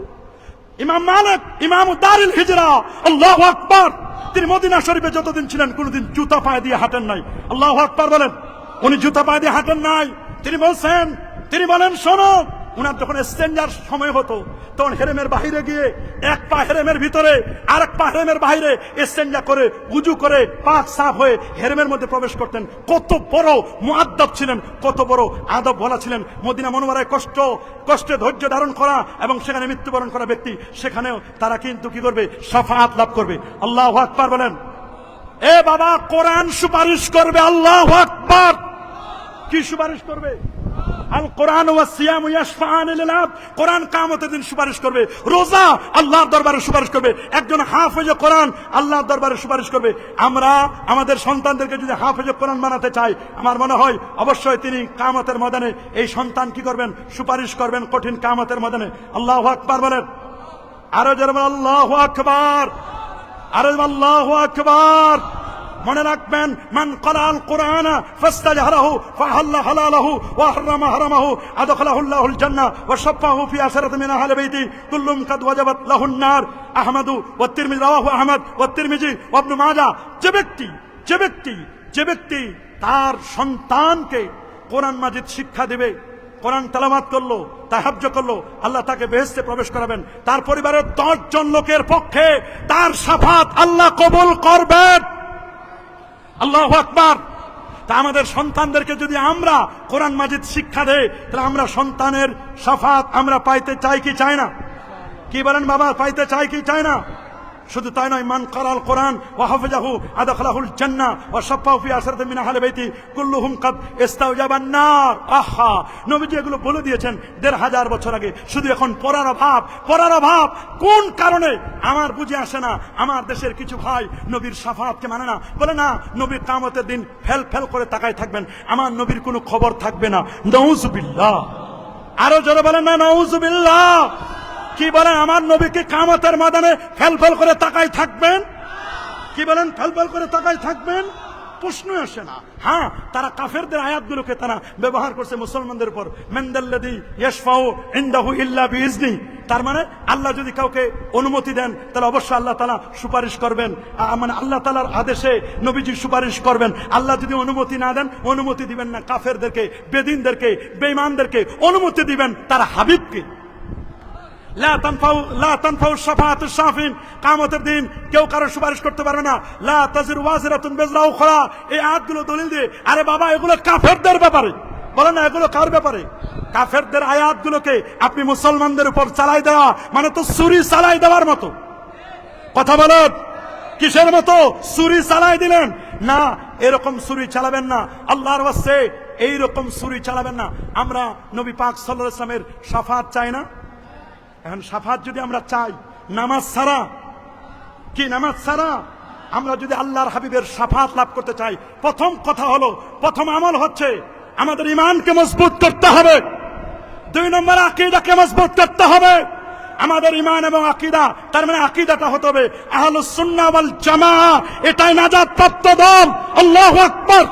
ইমাম মালিক ইমাম দারুল হিজরা, আল্লাহু আকবার। তিনি মদিনা শরীফে যতদিন ছিলেন কোনদিন জুতা পায়ে দিয়ে হাঁটেন নাই। আল্লাহু আকবার বলেন। উনি জুতা পায়ে দিয়ে হাঁটেন নাই। তিনি বলেন শোনো, উনার যখন ইস্তেঞ্জার সময় হতো তখন হেরেমের বাহিরে গিয়ে এক পা হেরেমের ভিতরে আর এক পা হেরেমের বাহিরে ইস্তেঞ্জা করে উজু করে পাক সাফ হয়ে হেরেমের মধ্যে প্রবেশ করতেন। কত বড় মুআদ্দাব ছিলেন, কত বড় আদব বলা ছিলেন। মদিনা মুনাওয়ারায় কষ্টে ধৈর্য ধারণ করা এবং সেখানে মৃত্যুবরণ করা ব্যক্তি, সেখানেও তারা কিন্তু কি করবে? শাফাআত লাভ করবে। আল্লাহু আকবার বলেন। এ বাবা, কোরআন সুপারিশ করবে। আল্লাহু আকবার। কি সুপারিশ করবে? আল কোরআন ওয়া সিয়াম ইয়াশফাআন লিল আবদ, কোরআন কিয়ামতের দিন সুপারিশ করবে। রোজা আল্লাহর দরবারে সুপারিশ করবে। একজন হাফেজে কোরআন আল্লাহর দরবারে সুপারিশ করবে। আমরা আমাদের সন্তানদেরকে যদি হাফেজে কোরআন বানাতে চাই, আমার মনে হয় অবশ্যই তিনি কিয়ামতের ময়দানে এই সন্তান কি করবেন? সুপারিশ করবেন কঠিন কিয়ামতের ময়দানে। আল্লাহু আকবার বলেন। আরো জোরে বলেন আল্লাহু আকবার। আরো আল্লাহু আকবার। মনে রাখবেন, মান ক্বারাআল কুরআনা ফাস্তাজহারাহু ফাহাল্লা হালালাহু ওয়া হারামা হারামাহু আদখালাহু আল্লাহুল জান্নাহ ওয়া শাফাহু ফি আশরাতি মিন আহলি বাইতি কুল্লুম কাদ ওয়াজাবাত লাহুন নার। আহমদ ওয়া তিরমিজি, রাওয়াহু আহমদ ওয়া তিরমিজি ওয়া ইবনে মাজাহ। যে ব্যক্তি তার সন্তানকে কোরআন মাজিদ শিক্ষা দেবে, কোরআন তেলাওয়াত করলো, তাহাজ্জুদ করলো, আল্লাহ তাকে বেহেশতে প্রবেশ করাবেন। তার পরিবারের 10 জন লোকের পক্ষে তার শাফাত আল্লাহ কবুল করবেন। আল্লাহু আকবার। তা আমাদের সন্তানদেরকে যদি আমরা কোরআন মাজিদ শিক্ষা দেই, তাহলে আমরা সন্তানের শাফাত আমরা পাইতে চাই কি চাই না? কি বলেন বাবা? পাইতে চাই কি চাই না? শুধু তাই নয়, মান ক্বারাআল কোরআন ওয়া হাফিজাহু আদখালাহুল জান্নাহ ওয়া শাফাহু ফি আশরাতি মিন আহলি বাইতি কুল্লুহুম কাদ ইস্তাওজাবান নার। আহা, নবীজি এগুলো বলে দিয়েছেন 1500 বছর আগে। শুধু এখন পড়ার অভাব। কোন কারণে আমার বুঝে আসে না, আমার দেশের কিছু ভাই নবীর শাফাতকে মানে না। বলে না, নবী কিয়ামতের দিন ফেল করে তাকায় থাকবেন, আমার নবীর কোনো খবর থাকবে না। নাউযুবিল্লাহ। আরো জোরে বলেন না নাউযুবিল্লাহ। কি বলেন? আমার নবীকে কিয়ামতের ময়দানে ফেল করে তাকায় থাকবেন? কি বলেন? ফেল করে তাকায় থাকবেন? প্রশ্ন আসে না। হ্যাঁ, তারা কাফেরদের আয়াতগুলোকে তারা ব্যবহার করছে মুসলমানদের উপর। মানদাল্লাযী ইয়াশফাউ ইনদাহু ইল্লা বিইজনি, তার মানে আল্লাহ যদি কাউকে অনুমতি দেন তাহলে অবশ্যই আল্লাহ তাআলা সুপারিশ করবেন, মানে আল্লাহ তাআলার আদেশে নবীজি সুপারিশ করবেন। আল্লাহ যদি অনুমতি না দেন, অনুমতি দিবেন না কাফেরদেরকে, বেদিনদেরকে, বেঈমানদেরকে অনুমতি দিবেন তার হাবিবকে। লা তানফাউ শাফাআতুশ শাফিন, কিয়ামতের দিন কেউ কারো সুপারিশ করতে পারবে না। লা তাজিরু ওয়াজিরাতুন বিজরা উখরা, এই আয়াতগুলো দলিল দিয়ে, আরে বাবা এগুলো কাফেরদের ব্যাপারে, বলেন না এগুলো কার ব্যাপারে? কাফেরদের আয়াতগুলোকে আপনি মুসলমানদের উপর চালাই দেওয়া মানে তো ছুরি চালাই দেওয়ার মতো। কথা বলেন, কিসের মতো? ছুরি চালাই দিলেন না, এরকম ছুরি চালাবেন না, আল্লাহর ওয়াস্তে এইরকম ছুরি চালাবেন না। আমরা নবী পাক সাল্লাল্লাহু আলাইহি ওয়াসাল্লামের শাফাআত চাই না? এখন শাফাআত যদি আমরা চাই নামাজ ছাড়া, কি নামাজ ছাড়া আমরা যদি আল্লাহর হাবিবের শাফাআত লাভ করতে চাই, প্রথম কথা হলো, প্রথম আমল হচ্ছে আমাদের ঈমানকে মজবুত করতে হবে। 2 নম্বর আকীদাকে মজবুত করতে হবে। আমাদের ঈমান এবং আকীদা, তার মানে আকীদাটা হতে হবে আহলুস সুন্নাহ ওয়াল জামাআহ, এটাই নাজাত প্রাপ্ত দল। আল্লাহু আকবার।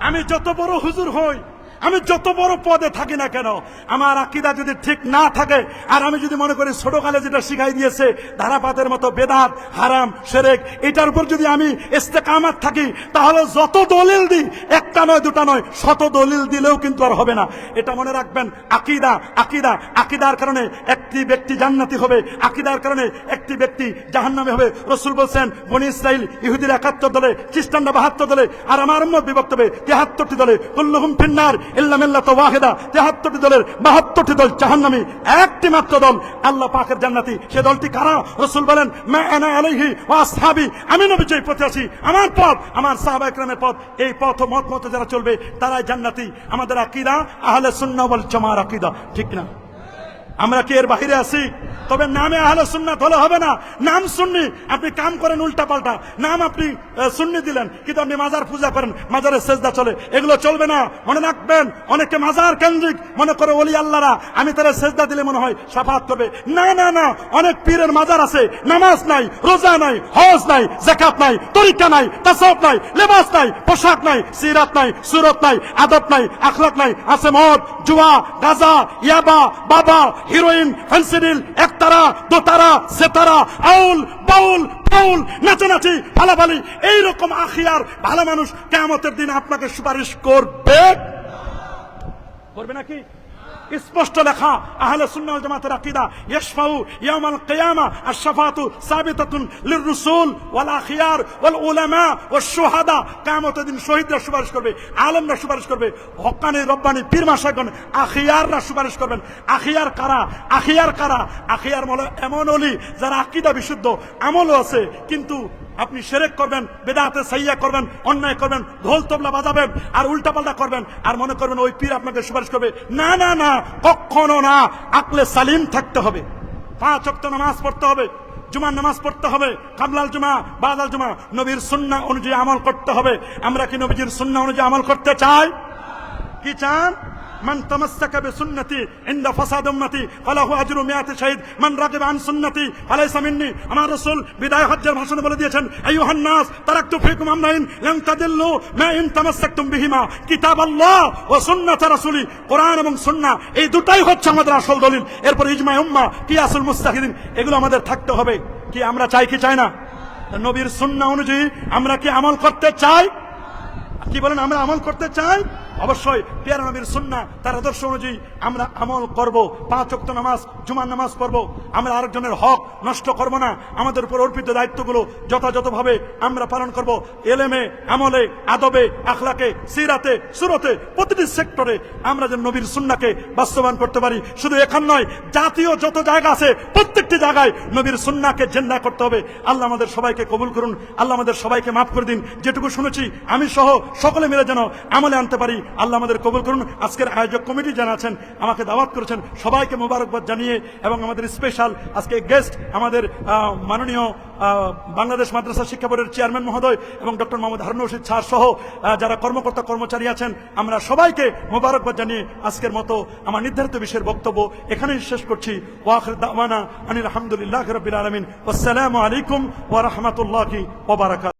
আমি যত বড় হুজুর হই, আমি যত বড় পদে থাকি না কেন, আমার আকীদা যদি ঠিক না থাকে, আর আমি যদি মনে করি ছোটকালে যেটা শিখাই দিয়েছে ধারাপাতের মতো বেদাত, হারাম, শিরক, এটার উপর যদি আমি ইস্তেকামাত থাকি, তাহলে যত দলিল দিই, একটা নয় দুটা নয়, শত দলিল দিলেও কিন্তু আর হবে না। এটা মনে রাখবেন, আকীদা, আকীদা, আকীদার কারণে একটি ব্যক্তি জান্নাতি হবে, আকীদার কারণে একটি ব্যক্তি জাহান্নামী হবে। রাসূল বলেছেন, বনি ইসরাইল ইহুদিরা 71 দলে, খ্রিস্টানরা 72 দলে, আর আমার উম্মত বিভক্ত হবে 73টি দলে। কুল্লুহুম ফিন্নার ইল্লা মিল্লাতুন ওয়াহিদা, 73টি দলের 72টি দল জাহান্নামী, একটি মাত্র দল আল্লাহ পাকের জান্নাতি। সে দলটি কারা? রাসূল বলেন, মা আনা আলাইহি ওয়া আসহাবি, আমি নবী যেই পথে আছি, আমার পথ, আমার সাহাবায়ে কেরামের পথ, এই পথ ও মত মতে যারা চলবে তারাই জান্নাতি। আমাদের আকীদা আহলে সুন্নাহ ওয়াল জামাআর আকীদা, ঠিক না? আমরা কি এর বাহিরে আছি? তবে নামে আহলে সুন্নাত হলে হবে না। নাম সুন্নি, আপনি কাম করেন উল্টা পাল্টা, নাম আপনি সুন্নি দিলেন, কিন্তু আপনি মাজার পূজা করেন, মাজারে সেজদা চলে, এগুলো চলবে না। মনে রাখবেন, অনেকে মাজার কেন্দ্রিক মনে করে ওলি আল্লাহরা, আমি তারা সেজদা দিলে মনে হয় শাফাআত করবে। না না না, অনেক পীরের মাজার আছে, নামাজ নাই, রোজা নাই, হজ নাই, যাকাত নাই, তরিকা নাই, তাসাউফ নাই, লেবাস নাই, পোশাক নাই, সিরাত নাই, সুরত নাই, আদব নাই, আখলাক নাই, আছে মদ, জুয়া, গাঁজা, ইয়াবা, বাবা, হিরোইন, ফেন্সিডিল, একতারা, দোতারা, সেতারা, আউল, বাউল, পাউল, নাচানাচি, ফালাফালি, এইরকম আখিয়ার ভালো মানুষ কিয়ামতের দিন আপনাকে সুপারিশ করবে, করবে নাকি? স্পষ্ট লেখা আহলে সুন্নাহ ওয়াল জামাতের আকীদা, ইয়াশফাউ ইয়াউমাল কিয়ামা, আশ-শাফাআতু সাবিতাতুন লির-রুসুল ওয়াল আখিয়ার ওয়াল উলামা ওয়াশ শুহাদা, কিয়ামতের দিন শহীদরা সুপারিশ করবে, আলেমরা সুপারিশ করবে, হক্কানি রব্বানি পীর মাশায়েখগণ, আখিয়াররা সুপারিশ করবেন। আখিয়ার কারা? আখিয়ার কারা? আখিয়ার মানে এমন ওলি যারা আকীদা বিশুদ্ধ, আমলও আছে, কিন্তু আপনি শিরক করবেন, বেদাতে সাইয়্যা করবেন, অন্যায় করবেন, ঢোল তবলা বাজাবেন আর উল্টাপাল্টা করবেন, আর মনে করবেন ওই পীর আপনাকে সুপারিশ করবে। না না না, কখনো না। আকলে সালিম থাকতে হবে, 5 ওয়াক্ত নামাজ পড়তে হবে, জুমার নামাজ পড়তে হবে, কাবলাল জুমা, বাদাল জুমা, নবীর সুন্নাহ অনুযায়ী আমল করতে হবে। আমরা কি নবীজির সুন্নাহ অনুযায়ী আমল করতে চাই? কি চান? মান তামাসসাকা বিসুন্নতি ইনদা ফাসাদ উম্মতি ফালাহু আজরু 100 শাহীদ, মান রাগিবা আন সুন্নতি ফালাইসা মিন্নি। আমার রাসূল বিদায় হজ্জের ভাষণে বলে দিয়েছেন, আইয়ুহান নাস তারাকতু ফিকুম আমরাইন লান তাদিল্লু মা ইন তামাসসাকতুম বিহিমা, কিতাবাল্লাহ ওয়া সুন্নাত রাসূলি, কোরআন এবং সুন্নাহ, এই দুটাই হচ্ছে আমাদের আসল দলিল। এরপর ইজমা উম্মাহ, কিয়াসুল মুস্তাহিদিন, এগুলো আমাদের থাকতে হবে। কি আমরা চাই কি চাই না? নবীর সুন্নাহ অনুযায়ী আমরা কি আমল করতে চাই? কি বলেন, আমরা আমল করতে চাই? অবশ্যই প্যারা নবীর সুন্নাহ, তার আদর্শ অনুযায়ী আমরা আমল করব। 5 ওয়াক্ত নামাজ, জুমার নামাজ পড়ব, আমরা আরেকজনের হক নষ্ট করব না, আমাদের উপর অর্পিত দায়িত্বগুলো যথাযথভাবে আমরা পালন করব। এলেমে, আমলে, আদবে, আখলাকে, সিরাতে, সুরতে, প্রতিটি সেক্টরে আমরা যেন নবীর সুন্নাহকে বাস্তবায়ন করতে পারি। শুধু এখান নয়, জাতীয় যত জায়গা আছে প্রত্যেকটি জায়গায় নবীর সুন্নাহকে জিন্দা করতে হবে। আল্লাহ আমাদের সবাইকে কবুল করুন, আল্লাহ আমাদের সবাইকে মাফ করে দিন। যেটুকু শুনেছি আমি সহ সকলে মিলে যেন আমলে আনতে পারি, আল্লাহ আমাদের কবুল করুন। আজকের আয়োজক কমিটি যারা আছেন, আমাকে দাওয়াত করেছেন, সবাইকে মোবারকবাদ জানিয়ে, এবং আমাদের স্পেশাল আজকে গেস্ট আমাদের মাননীয় বাংলাদেশ মাদ্রাসা শিক্ষা বোর্ডের চেয়ারম্যান মহোদয় এবং ডক্টর মোহাম্মদ হারুন রশিদ স্যার সহ যারা কর্মকর্তা কর্মচারী আছেন, আমরা সবাইকে মোবারকবাদ জানিয়ে আজকের মতো আমার নির্ধারিত বিষয়ের বক্তব্য এখানেই শেষ করছি। ওয়া আখির দাওয়ানা আনিল হামদুলিল্লাহি রাব্বিল আলামিন। আসসালামু আলাইকুম ওয়া রাহমাতুল্লাহি ওয়া বারাকাতুহু।